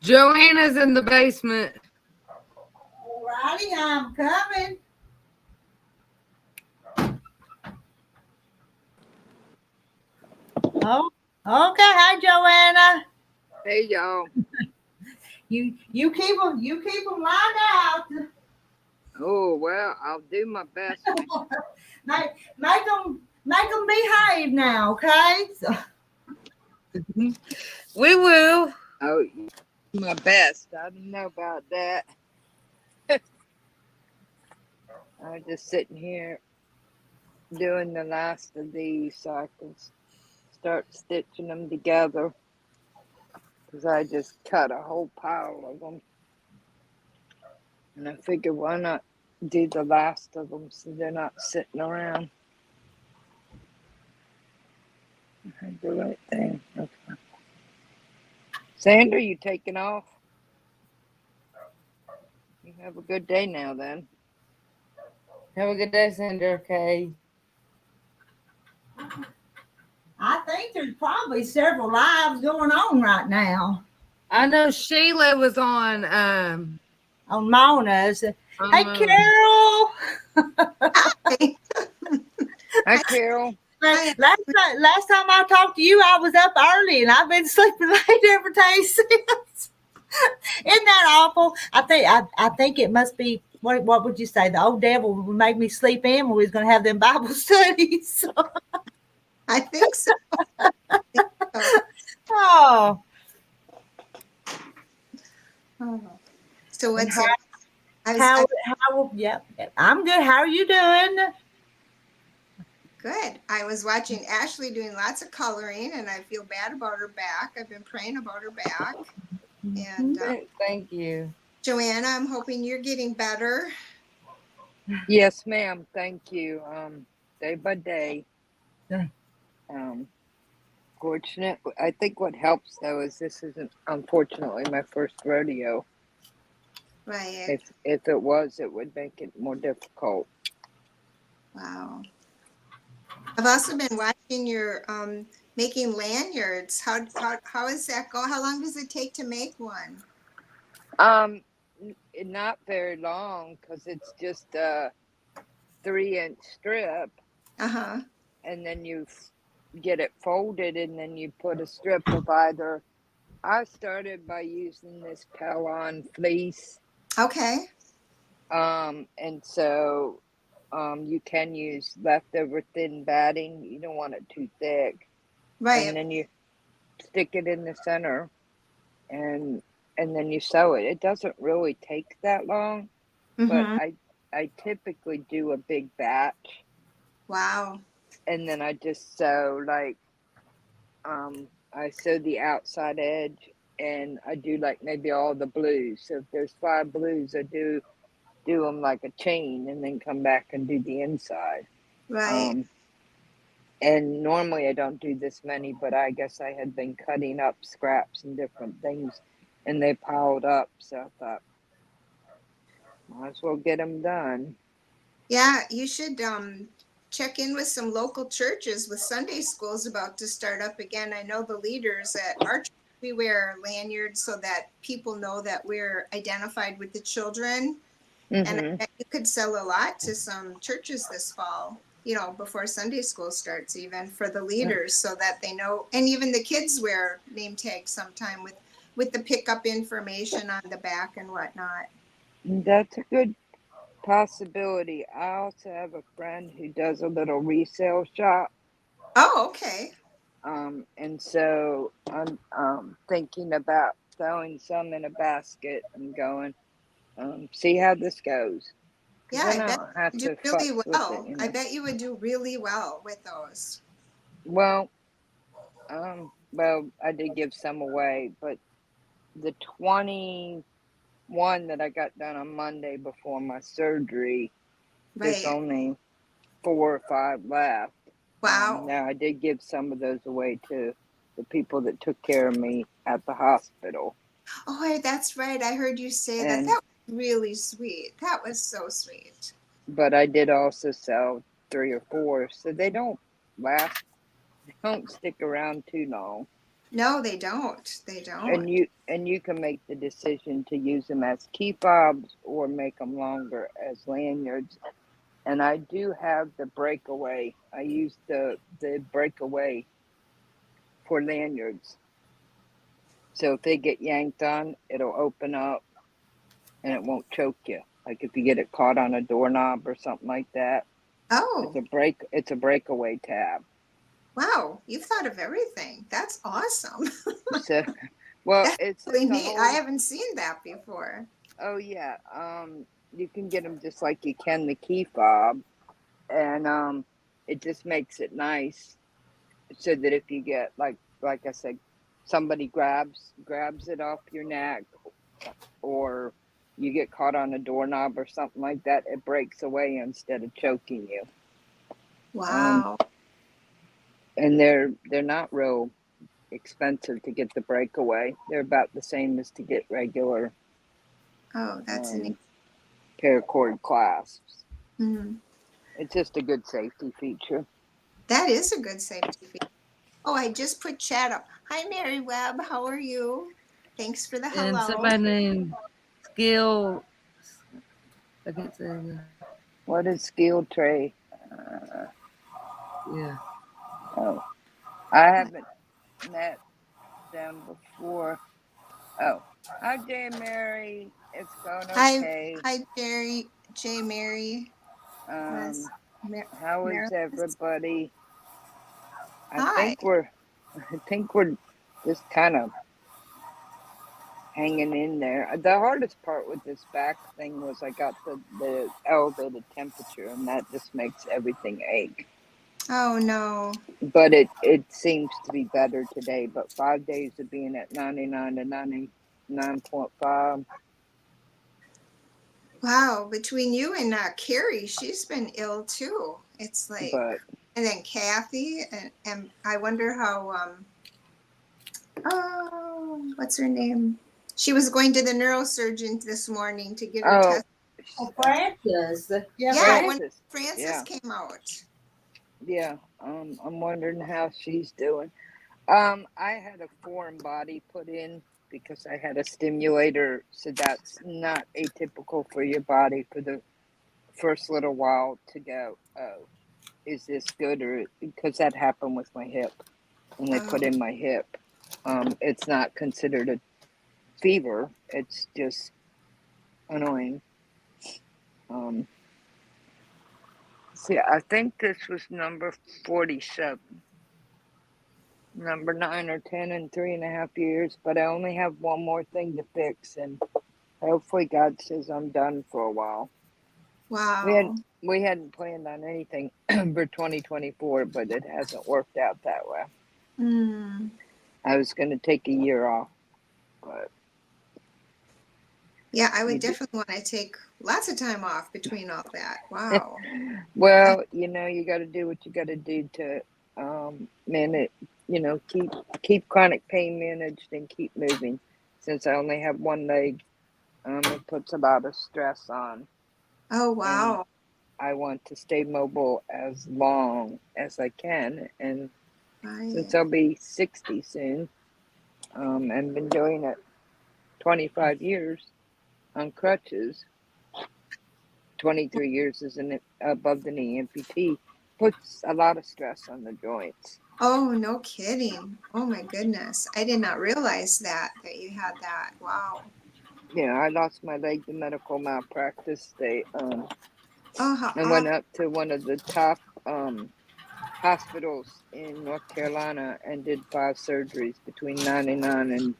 Joanna's in the basement. Alrighty, I'm coming. Oh, okay. Hi, Joanna. Hey y'all. You keep them lined out. Oh well, I'll do my best. Make them behave now, okay? So. We will. Oh, my best. I don't know about that. I'm just sitting here doing the last of these so I can start stitching them together. Because I just cut a whole pile of them. And I figured why not do the last of them so they're not sitting around. I did the right thing. Okay. Sandra, you taking off? You have a good day now then. Have a good day, Sandra. Okay. I think there's probably several lives going on right now. I know Sheila was on Mona's. Hey, Mona. Carol. Hi. Hi, Carol. Last time I talked to you, I was up early, and I've been sleeping late every day since. Isn't that awful? I think it must be. What would you say? The old devil would make me sleep in when we was going to have them Bible studies. I think so. Oh. So what's Yeah, I'm good. How are you doing? good? I was watching Ashley doing lots of coloring, and I feel bad about her back. I've been praying about her back. And Thank you. Joanna, I'm hoping you're getting better. Yes, ma'am. Thank you. Day by day. Yeah. Fortunately, I think what helps though is this isn't unfortunately my first rodeo. Right. If it was, it would make it more difficult. Wow. I've also been watching your making lanyards. How does that go? How long does it take to make one? Not very long because it's just a 3-inch strip. Uh-huh. And then you get it folded, and then you put a strip of either. I started by using this Calon fleece. Okay. And so you can use leftover thin batting. You don't want it too thick. And Right. then you stick it in the center and then you sew it. It doesn't really take that long, but Mm-hmm. I typically do a big batch Wow. and then I just sew like I sew the outside edge and I do like maybe all the blues. So if there's 5 blues, I do them like a chain and then come back and do the inside. Right. Um, and normally I don't do this many, but I guess I had been cutting up scraps and different things and they piled up. So I thought, might as well get them done. Yeah, you should check in with some local churches with Sunday schools about to start up again. I know the leaders at our church, we wear lanyards so that people know that we're identified with the children. And I Mm-hmm. bet you could sell a lot to some churches this fall, you know, before Sunday school starts, even for the leaders, so that they know. And even the kids wear name tags sometime with the pickup information on the back and whatnot. That's a good possibility. I also have a friend who does a little resale shop. Oh, okay. And so I'm thinking about throwing some in a basket and going, see how this goes. Because Yeah, then I I bet don't have you do to really futz with it, well. you I know. bet you would do really well with those. Well, I did give some away, but the 21 that I got done on Monday before my surgery, there's Right. only 4 or 5 left. Wow. Now I did give some of those away to the people that took care of me at the hospital, Oh, that's right. I heard you say that. and That was really sweet. That was so sweet. but I did also sell 3 or 4, so they don't last, they don't stick around too long. No, they don't. They don't. And you can make the decision to use them as key fobs or make them longer as lanyards. And I do have the breakaway. I use the breakaway for lanyards. So if they get yanked on, it'll open up and it won't choke you. Like if you get it caught on a doorknob or something like that, Oh, it's a breakaway tab. wow. You've thought of everything. That's awesome. So, well, That's it's really just a neat. I whole. haven't seen that before. Oh yeah, you can get them just like you can the key fob, and it just makes it nice so that if you get like I said, somebody grabs it off your neck, or you get caught on a doorknob or something like that, it breaks away instead of choking you. Um, Wow. and they're not real expensive to get the breakaway. They're about the same as to get regular Oh, that's a neat. um, paracord clasps. Mhm. It's just a good safety feature. That is a good safety feature. Oh, I just put chat up. Hi, Mary Webb. How are you? Thanks for the And hello. somebody named Skill. I can't say that. What is skill tray? Uh, Yeah. oh, I haven't met them before. Oh, hi, Jay Mary. It's going Hi, okay. hi, Jerry, J. Mary. Um, Yes, how is Marilyn. everybody? I Hi. think we're, I think we're just kind of hanging in there. The hardest part with this back thing was I got the elevated temperature, and that just makes everything ache. Oh no. But it seems to be better today. But 5 days of being at 99 to 99.5. Wow. Between you and Carrie, she's been ill too. It's like, But and then Kathy, and I wonder how. Oh, what's her name? She was going to the neurosurgeon this morning to get her oh, test. Oh, Francis. Yeah, Yeah, Francis. when Francis, Francis yeah, came out. yeah. I'm wondering how she's doing. I had a foreign body put in because I had a stimulator, so that's not atypical for your body for the first little while to go, oh, is this good? Or because that happened with my hip when they put Oh, in my hip. It's not considered a fever, it's just annoying. Um, see, I think this was number 47, number 9 or 10 in 3.5 years, but I only have one more thing to fix, and hopefully God says I'm done for a while. Wow. We hadn't planned on anything for 2024, but it hasn't worked out that way. Mm. I was going to take a year off, but Yeah, I you would do. definitely want to take lots of time off between all that. Wow. Well, you got to do what you got to do to manage. Keep chronic pain managed and keep moving. Since I only have one leg, it puts a lot of stress on, Oh, and wow. I want to stay mobile as long as I can. And Right. since I'll be 60 soon, and been doing it 25 years on crutches, 23 years as an above the knee amputee, puts a lot of stress on the joints. Oh, no kidding. Oh my goodness. I did not realize that you had that. Wow. Yeah, I lost my leg to medical malpractice. Oh, how I went awful. up to one of the top hospitals in North Carolina and did 5 surgeries between 99 and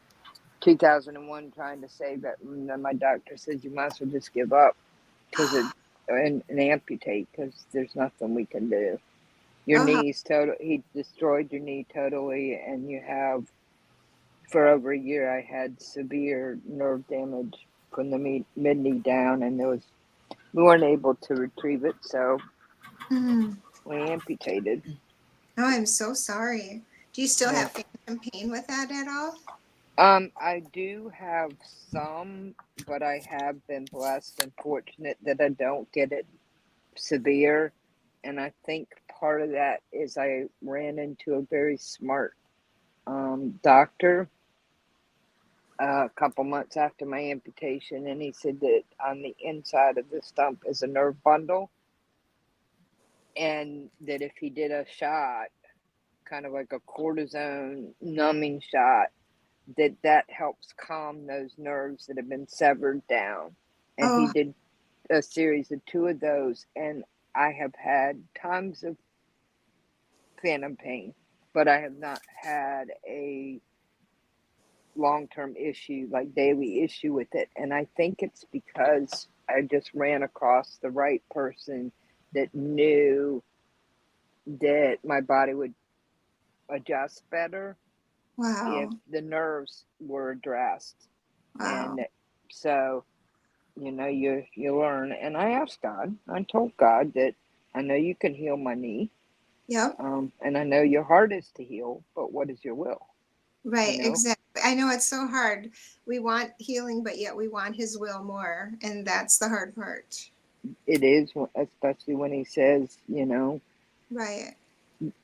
2001 trying to save it. And then my doctor said, you might as well just give up and amputate because there's nothing we can do. Your Oh, how, knee's total. He destroyed your knee totally, and you have for over a year. I had severe nerve damage from the mid knee down, and we weren't able to retrieve it, so mm. we amputated. Oh, I'm so sorry. Do you still Yeah. have phantom pain with that at all? I do have some, but I have been blessed and fortunate that I don't get it severe. And I think part of that is I ran into a very smart doctor a couple months after my amputation, and he said that on the inside of the stump is a nerve bundle, and that if he did a shot, kind of like a cortisone numbing shot, that helps calm those nerves that have been severed down. And he Oh, did a series of 2 of those, and I have had times of phantom pain, but I have not had a long-term issue, like daily issue with it. And I think it's because I just ran across the right person that knew that my body would adjust better if wow. the nerves were addressed. Wow. And so, you learn. And I asked God, I told God that I know you can heal my knee, Yep. and I know your heart is to heal, but what is your will? you Right. know Exactly. I know it's so hard. We want healing, but yet we want his will more. And that's the hard part. it is, especially when he says, Right.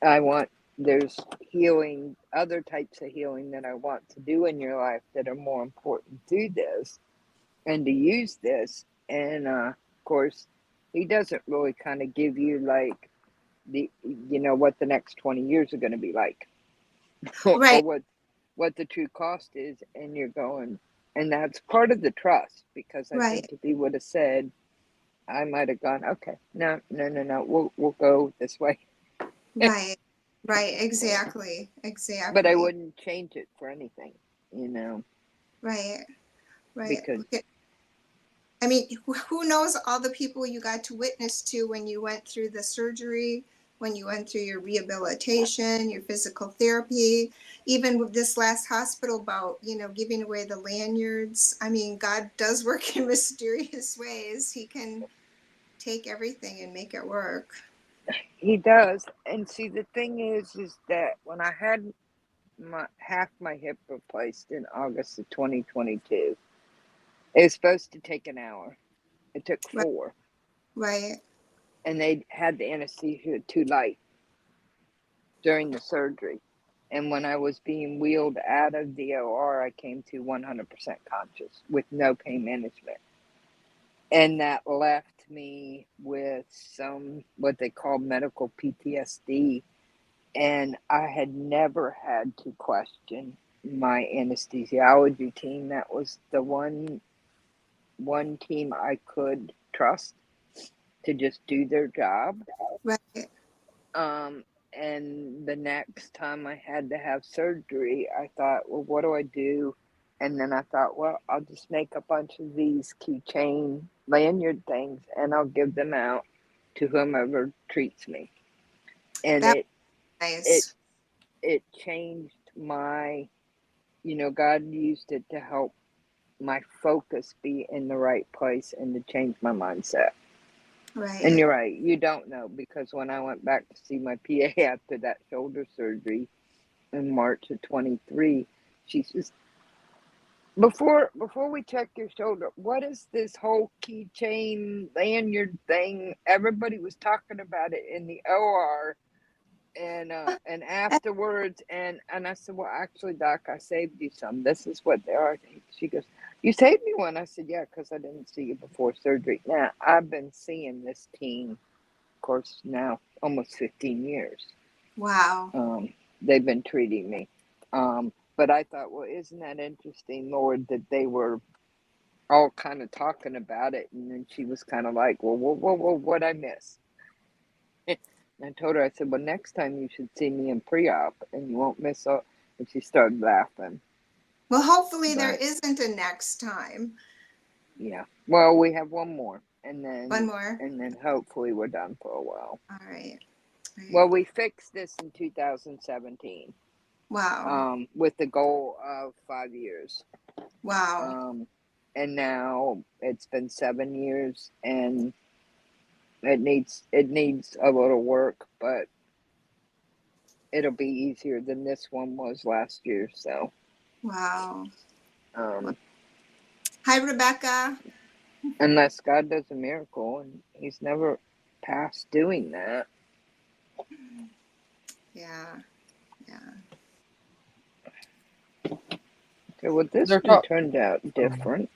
I want, there's healing, other types of healing that I want to do in your life that are more important to this and to use this. And of course, he doesn't really kind of give you like what the next 20 years are going to be like, or Right. what the true cost is. And you're going, and that's part of the trust, because I Right. think if he would have said, I might have gone, okay, no, no, no, no, we'll go this way. Right. Right. Exactly. But I Exactly. wouldn't change it for anything, you know, Right. Right. because I mean, who knows all the people you got to witness to when you went through the surgery, when you went through your rehabilitation, your physical therapy, even with this last hospital bout, giving away the lanyards. I mean, God does work in mysterious ways. He can take everything and make it work. he does. And see, the thing is that when I had half my hip replaced in August of 2022, it was supposed to take an hour. It took Right. 4, Right. and they had the anesthesia too light during the surgery. And when I was being wheeled out of the OR, I came to 100% conscious with no pain management. And that left me with some what they call medical PTSD. And I had never had to question my anesthesiology team. That was the one one team I could trust to just do their job. Right. And the next time I had to have surgery, I thought, well, what do I do? And then I thought, well, I'll just make a bunch of these keychain lanyard things and I'll give them out to whomever treats me. And That's it nice. it changed my, God used it to help my focus be in the right place and to change my mindset. And Right. you're right, you don't know, because when I went back to see my PA after that shoulder surgery in March of 23, she says, before we check your shoulder, what is this whole keychain lanyard thing? Everybody was talking about it in the OR and afterwards, and I said, well, actually, Doc, I saved you some. This is what they are. She goes, you saved me one. I said, yeah, because I didn't see you before surgery. Now I've been seeing this team, of course, now almost 15 years. Wow. They've been treating me. But I thought, well, isn't that interesting, Lord, that they were all kind of talking about it, and then she was kind of like, well, what'd I miss? I told her, I said, well, next time you should see me in pre-op and you won't miss out. And she started laughing. Well, hopefully there But isn't a next time. yeah, well, we have one more, and One more. then hopefully we're done for a while. All right. Well, we fixed this in 2017. Wow. With the goal of 5 years. Wow. And now it's been 7 years, and it needs a little work, but it'll be easier than this one was last year. So, Wow. um, Hi, Rebecca. unless God does a miracle, and He's never past doing that. Yeah. Yeah. Okay, well, this They're one talk- turned out different.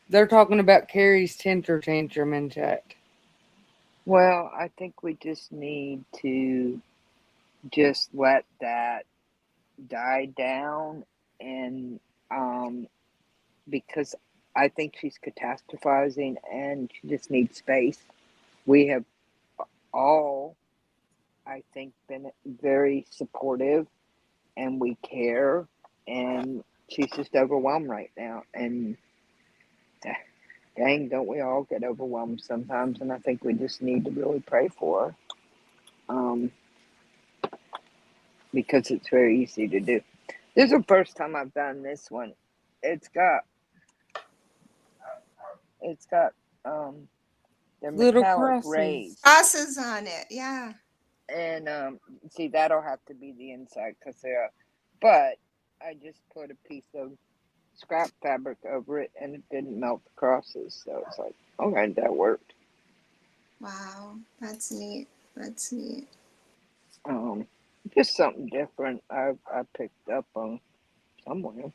They're talking about Carrie's temper tantrum in chat. Well, I think we just need to just let that die down, and because I think she's catastrophizing and she just needs space. We have all, I think, been very supportive, and we care, and she's just overwhelmed right now. And dang, don't we all get overwhelmed sometimes? And I think we just need to really pray for her, because it's very easy to do. This is the first time I've done this one. It's got they're Little metallic crosses. rays, Crosses on it. Yeah. and see, that'll have to be the inside because they're. But I just put a piece of scrap fabric over it, and it didn't melt the crosses. So it's like, okay, that worked. Wow. That's neat. That's neat. Just something different. I picked up on somewhere.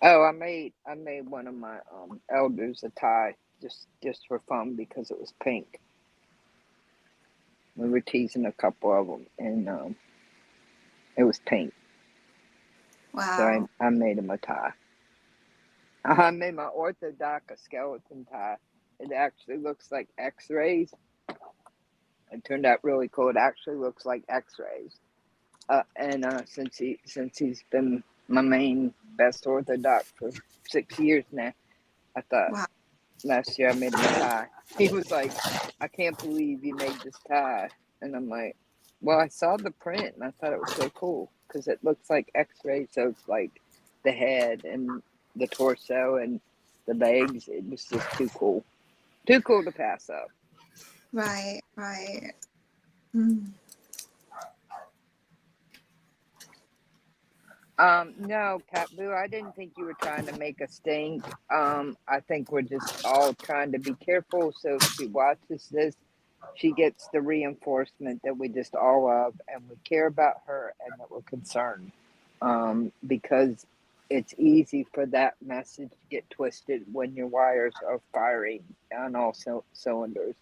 Oh, I made one of my elders a tie just for fun because it was pink. We were teasing a couple of them, and it was pink. So Wow. I made him a tie. I made my orthodox a skeleton tie. It actually looks like X-rays. It turned out really cool. It actually looks like X-rays. And since he's been my main best orthodox for 6 years now, I thought Wow. last year I made him a tie. He was like, I can't believe you made this tie. And I'm like, well, I saw the print and I thought it was so cool because it looks like X-rays. So it's like the head and the torso and the legs. It was just too cool. Too cool to pass up. Right. Right. Hmm. No, Pat Boo, I didn't think you were trying to make a stink. I think we're just all trying to be careful. So if she watches this, she gets the reinforcement that we just all love and we care about her and that we're concerned. Because it's easy for that message to get twisted when your wires are firing on all cylinders.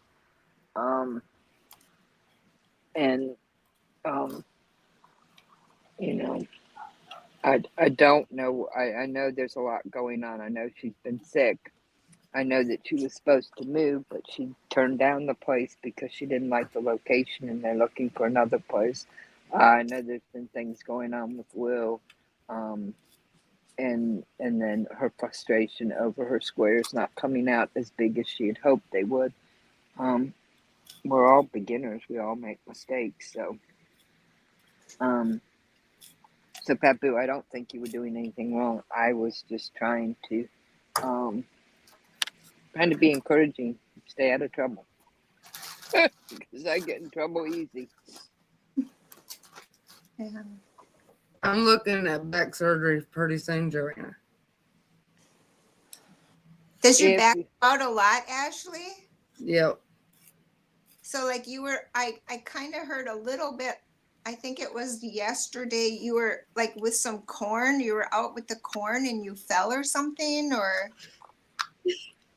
And, you know, I don't know. I know there's a lot going on. I know she's been sick. I know that she was supposed to move, but she turned down the place because she didn't like the location and they're looking for another place. I know there's been things going on with Will, um, and then her frustration over her squares not coming out as big as she had hoped they would. Um, we're all beginners. We all make mistakes. Um, so Papu, I don't think you were doing anything wrong. I was just um, trying to be encouraging. Stay out of trouble. Because I get in trouble easy. Yeah. I'm looking at back surgery pretty soon, Joanna. Does your If back you, out a lot, Ashley? Yep. So like I kind of heard a little bit, I think it was yesterday, you were like with some corn, you were out with the corn and you fell or something, or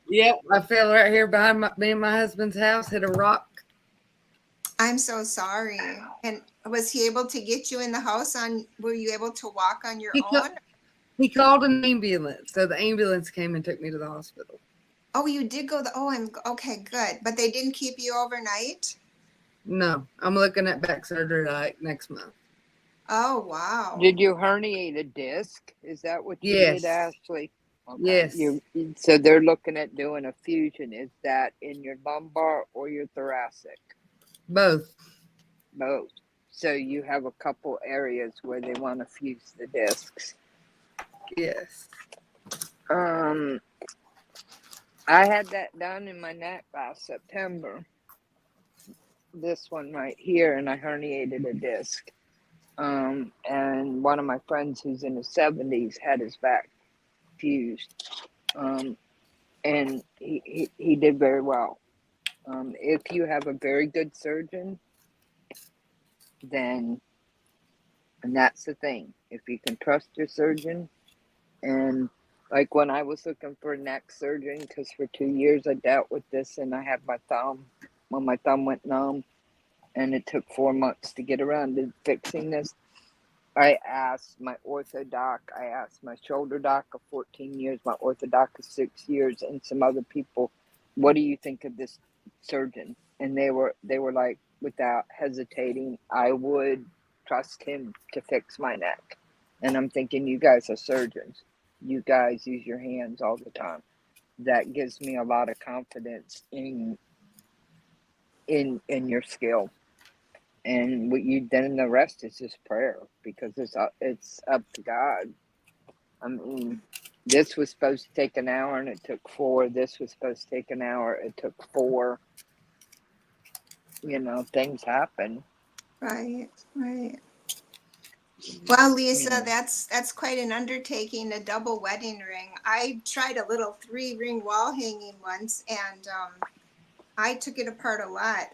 Yep. I fell right here behind me and my husband's house, hit a rock. I'm so sorry. And was he able to get you in the house were you able to walk on your He, own? he called an ambulance. So the ambulance came and took me to the hospital. Oh, you did go I'm okay, good. But they didn't keep you overnight? No, I'm looking at back surgery like next month. Oh, wow. did you herniate a disc? Is that what you did, Yes. Ashley? Okay. Yes. So they're looking at doing a fusion. Is that in your lumbar or your thoracic? Both. Both. So you have a couple areas where they want to fuse the discs. Yes. I had that done in my neck last September. This one right here, and I herniated a disc. And one of my friends who's in his 70s had his back fused. And he did very well. If you have a very good surgeon, then, and that's the thing, if you can trust your surgeon, and like when I was looking for a neck surgeon, because for 2 years I dealt with this, and I had when my thumb went numb, and it took 4 months to get around to fixing this. I asked my ortho doc, I asked my shoulder doc of 14 years, my ortho doc of 6 years, and some other people, what do you think of this surgeon? And they were like, without hesitating, I would trust him to fix my neck. And I'm thinking, you guys are surgeons. You guys use your hands all the time. That gives me a lot of confidence in your skill. And what you then the rest is just prayer, because it's up to God. I mean, this was supposed to take an hour and it took 4. This was supposed to take an hour, it took 4. Things happen. Right, right. Well, Lisa, You that's quite an undertaking, a double wedding ring. I tried a little 3-ring wall hanging once, and I took it apart a lot.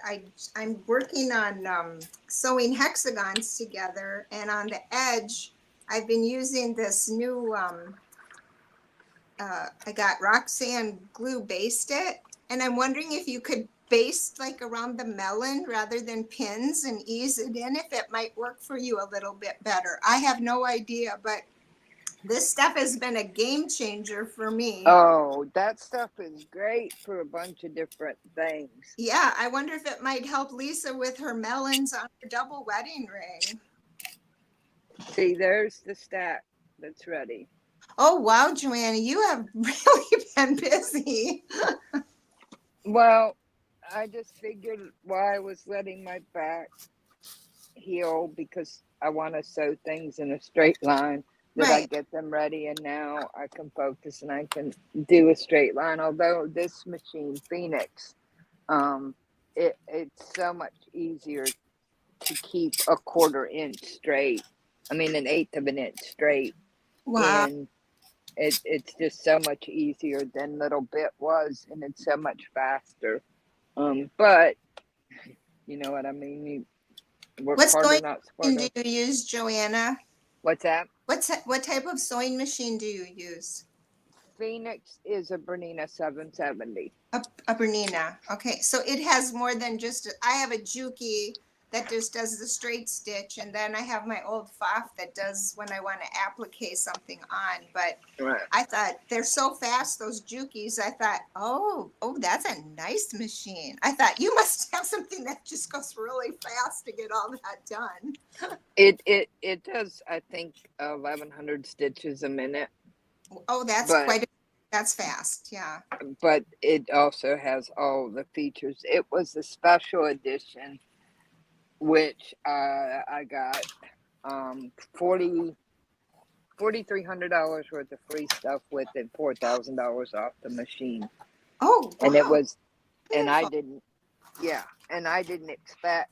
I'm working on sewing hexagons together, and on the edge, I've been using this new. I got Roxanne glue based it, and I'm wondering if you could baste like around the melon rather than pins and ease it in, if it might work for you a little bit better. I have no idea, but this stuff has been a game changer for me. Oh, that stuff is great for a bunch of different things. Yeah, I wonder if it might help Lisa with her melons on her double wedding ring. See, there's the stack that's ready. Oh, wow, Joanna, you have really been busy. Well, I just figured while I was letting my back heal, because I want to sew things in a straight line, that I Right. get them ready, and now I can focus and I can do a straight line. Although this machine, Phoenix, it's so much easier to keep a 1/4 inch straight. I mean, an 1/8 of an inch straight, Wow. and it's just so much easier than little bit was, and it's so much faster. But you know what I mean. You work What harder, sewing not machine smarter. do you use, Joanna? What's that? What type of sewing machine do you use? Phoenix is a Bernina 770. A Bernina. Okay, so it has more than just. I have a Juki that just does the straight stitch, and then I have my old Pfaff that does when I want to applique something on. But Right. I thought they're so fast, those Jukies. I thought, oh, that's a nice machine. I thought you must have something that just goes really fast to get all that done. It does, I think, 1,100 stitches a minute, Oh, that's but that's fast. Yeah. it also has all the features. It was a special edition, which I got $4,300 worth of free stuff with it, $4,000 off the machine, Oh, and it wow. was, and I Beautiful. didn't, yeah, and I didn't expect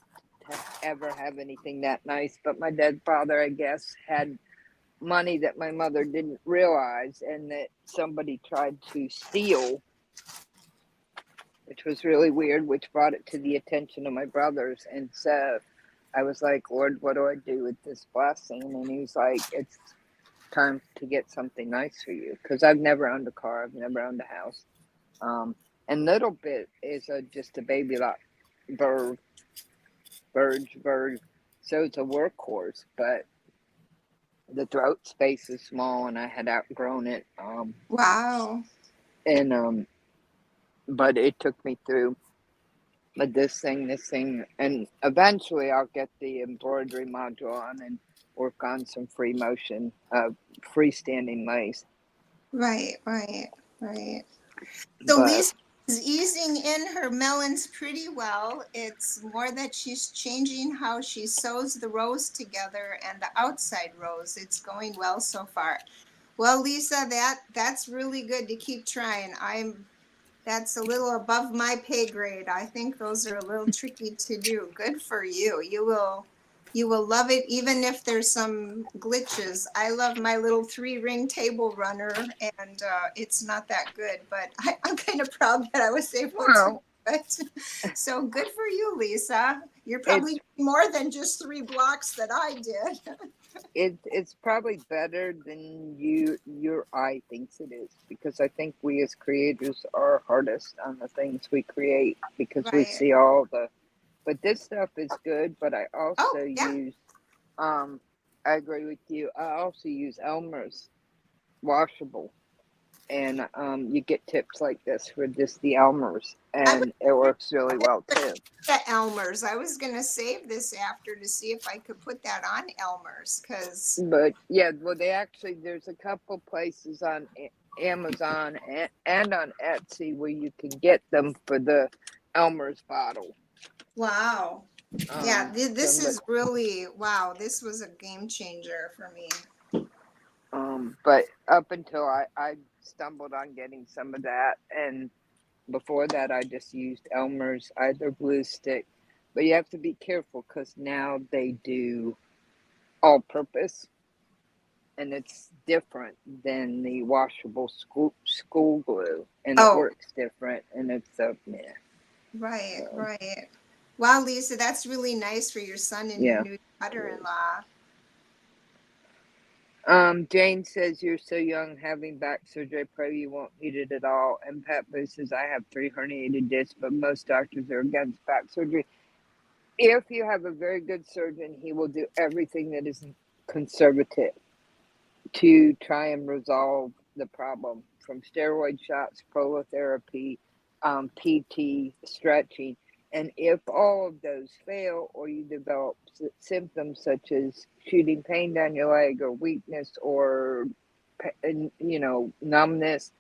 to ever have anything that nice, but my dead father, I guess, had money that my mother didn't realize and that somebody tried to steal, which was really weird, which brought it to the attention of my brothers. And so I was like, Lord, what do I do with this blessing? And he's like, it's time to get something nice for you, because I've never owned a car, I've never owned a house, and little bit is just a baby lot verge, so it's a workhorse, but the throat space is small and I had outgrown it. Wow. And but it took me through this thing, and eventually I'll get the embroidery module on and work on some free motion, freestanding lace. Right, right, right. So But Lisa is easing in her melons pretty well. It's more that she's changing how she sews the rows together and the outside rows. It's going well so far. Well, Lisa, that's really good to keep trying. That's a little above my pay grade. I think those are a little tricky to do. Good for you. You will love it even if there's some glitches. I love my little 3-ring table runner, and it's not that good, but I'm kind of proud that I was able to do well, it. So good for you, Lisa. You're it's probably more than just 3 blocks that I did. it's probably better than your eye thinks it is, because I think we as creators are hardest on the things we create because we Right. see all the. But this stuff is good. But I Oh, also yeah. use, I agree with you. I also use Elmer's washable, and you get tips like this for just the Elmer's, I was and it works really well too. at Elmer's. I was going to save this after to see if I could put that on Elmer's because, But yeah, well, there's a couple places on Amazon and on Etsy where you can get them for the Elmer's bottle. wow. Yeah, this Somebody, is really, wow, this was a game changer for me. but up until I stumbled on getting some of that, and before that I just used Elmer's either glue stick, but you have to be careful because now they do all purpose, and it's different than the washable school glue, and it Oh, works different, and it's yeah. right, So, right. Wow, Lisa, that's really nice for your son and your yeah. new daughter-in-law. Jane says you're so young, having back surgery. I pray you won't need it at all. And Pat Boo says I have 3 herniated discs, but most doctors are against back surgery. If you have a very good surgeon, he will do everything that is conservative to try and resolve the problem, from steroid shots, prolotherapy, PT, stretching. And if all of those fail, or you develop symptoms such as shooting pain down your leg, or weakness, or numbness.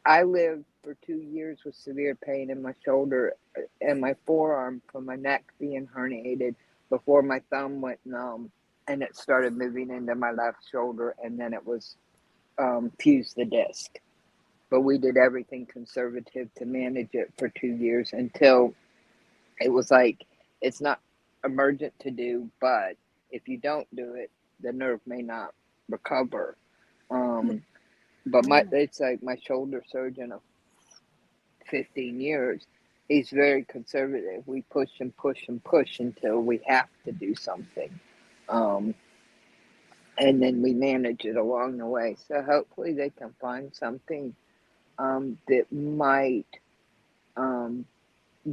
I lived for 2 years with severe pain in my shoulder and my forearm from my neck being herniated before my thumb went numb, and it started moving into my left shoulder, and then it was fused the disc. But we did everything conservative to manage it for 2 years until it was like, it's not emergent to do, but if you don't do it, the nerve may not recover. But it's like my shoulder surgeon of 15 years. He's very conservative. We push and push and push until we have to do something. Um, and then we manage it along the way. So hopefully they can find something that might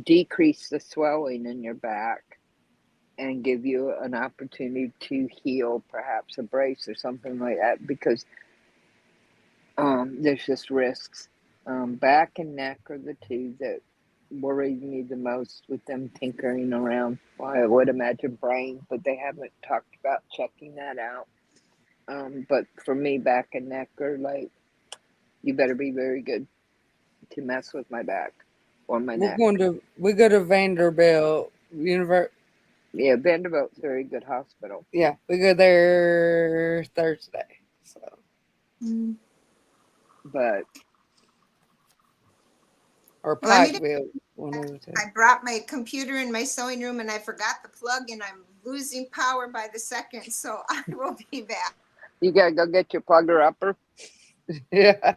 decrease the swelling in your back and give you an opportunity to heal, perhaps a brace or something like that, because there's just risks. Back and neck are the two that worry me the most with them tinkering around. Well, I would imagine brain, but they haven't talked about checking that out. But for me, back and neck are like, you better be very good to mess with my back or my neck. We go to Vanderbilt University. Yeah, Vanderbilt's a very good hospital. Yeah, we go there Thursday. So, But or Well, I mean, Pikeville, one of the two. I brought my computer in my sewing room and I forgot the plug and I'm losing power by the second, so I will be back. you gotta go get your plugger upper. Yeah.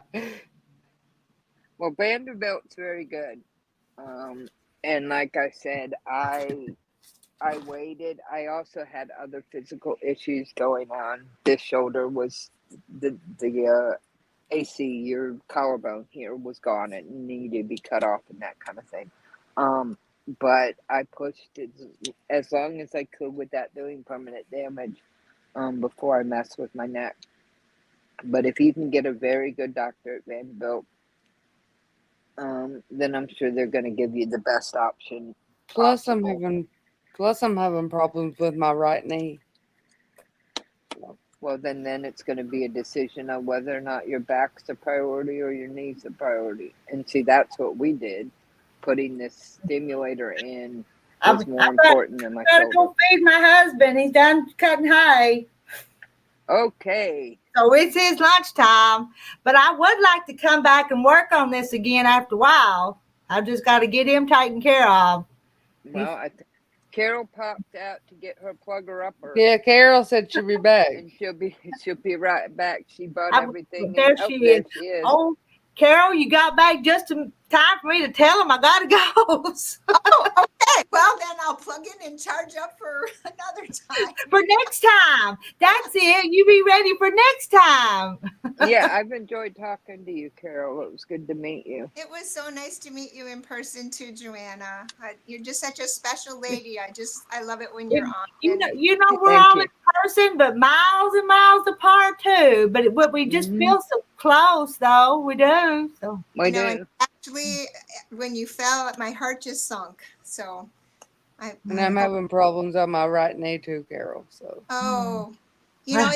Well, Vanderbilt's very good. And like I said, I waited. I also had other physical issues going on. This shoulder was the AC, your collarbone here was gone. It needed to be cut off and that kind of thing. But I pushed it as long as I could without doing permanent damage before I messed with my neck. But if you can get a very good doctor at Vanderbilt, then I'm sure they're going to give you the best option. Plus, possible. I'm having problems with my right knee. Well, then it's going to be a decision of whether or not your back's a priority or your knee's a priority. And see, that's what we did. Putting this stimulator in was more important than my I gotta shoulder. go feed my husband. He's done cutting hay. Okay. So it's his lunchtime. But I would like to come back and work on this again after a while. I've just got to get him taken care of. Well, Carol popped out to get her plugger upper. Yeah, Carol said she'll be back. And she'll be right back. She bought everything. There in. she There is. she is. Oh, Carol, you got back just in time for me to tell him I gotta go. Oh, okay. Well, then I'll plug in and charge up for another time. For next time. That's it. You be ready for next time. Yeah, I've enjoyed talking to you, Carol. It was good to meet you. It was so nice to meet you in person too, Joanna. You're just such a special lady. I love it when you're on. You know we're Thank all you. in person, but miles and miles apart too. But we just feel so close, though. We do. So We do. And actually, when you fell, my heart just sunk. So And I'm having problems on my right knee too, Carol. So you know,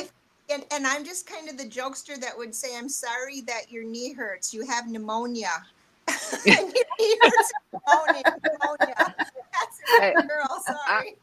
and I'm just kind of the jokester that would say, I'm sorry that your knee hurts. You have pneumonia. And your knee hurts pneumonia. That's it, girl. Sorry.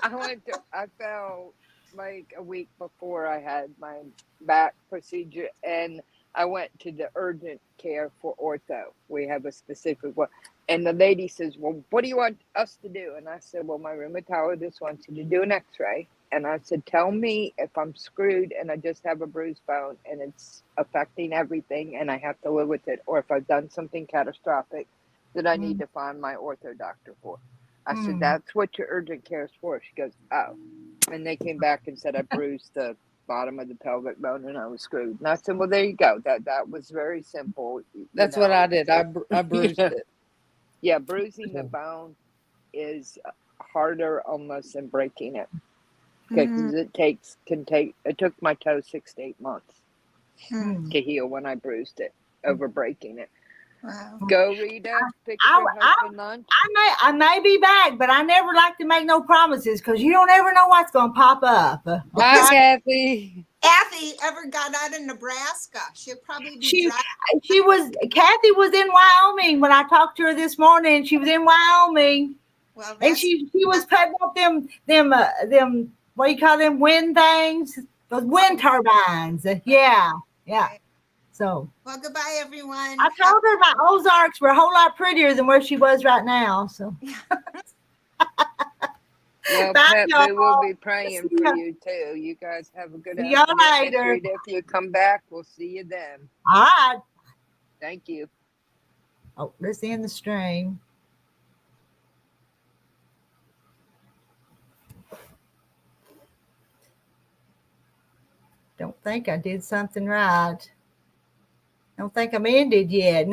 I fell like a week before I had my back procedure, and I went to the urgent care for ortho. We have a specific one. And the lady says, well, what do you want us to do? And I said, well, my rheumatologist wants you to do an x-ray. And I said, tell me if I'm screwed and I just have a bruised bone and it's affecting everything and I have to live with it, or if I've done something catastrophic that I need to find my ortho doctor for. I said, that's what your urgent care is for. She goes, oh. And they came back and said I bruised the bottom of the pelvic bone and I was screwed. And I said, well, there you go. That was very simple. that's what I did. I bruised it. Yeah, bruising the bone is harder almost than breaking it, because it took my toe 6 to 8 months to heal when I bruised it over breaking it. Wow. Go, Rita. Fix your husband lunch. I may be back, but I never like to make no promises because you don't ever know what's going to pop up. Bye, Kathy. Kathy ever got out of Nebraska? She'll probably be Kathy was in Wyoming when I talked to her this morning. She was in Wyoming. Well, And she was putting up them what do you call them, wind things? Those wind turbines. Yeah. So well, goodbye, everyone. I told her my Ozarks were a whole lot prettier than where she was right now. So Well, bye, Pep, we will be praying for you too. You guys have a good See y'all later. Rita, if you come back, we'll see you then. All right. Thank you. Oh, let's end the stream. Don't think I did something right. Don't think I'm ended yet.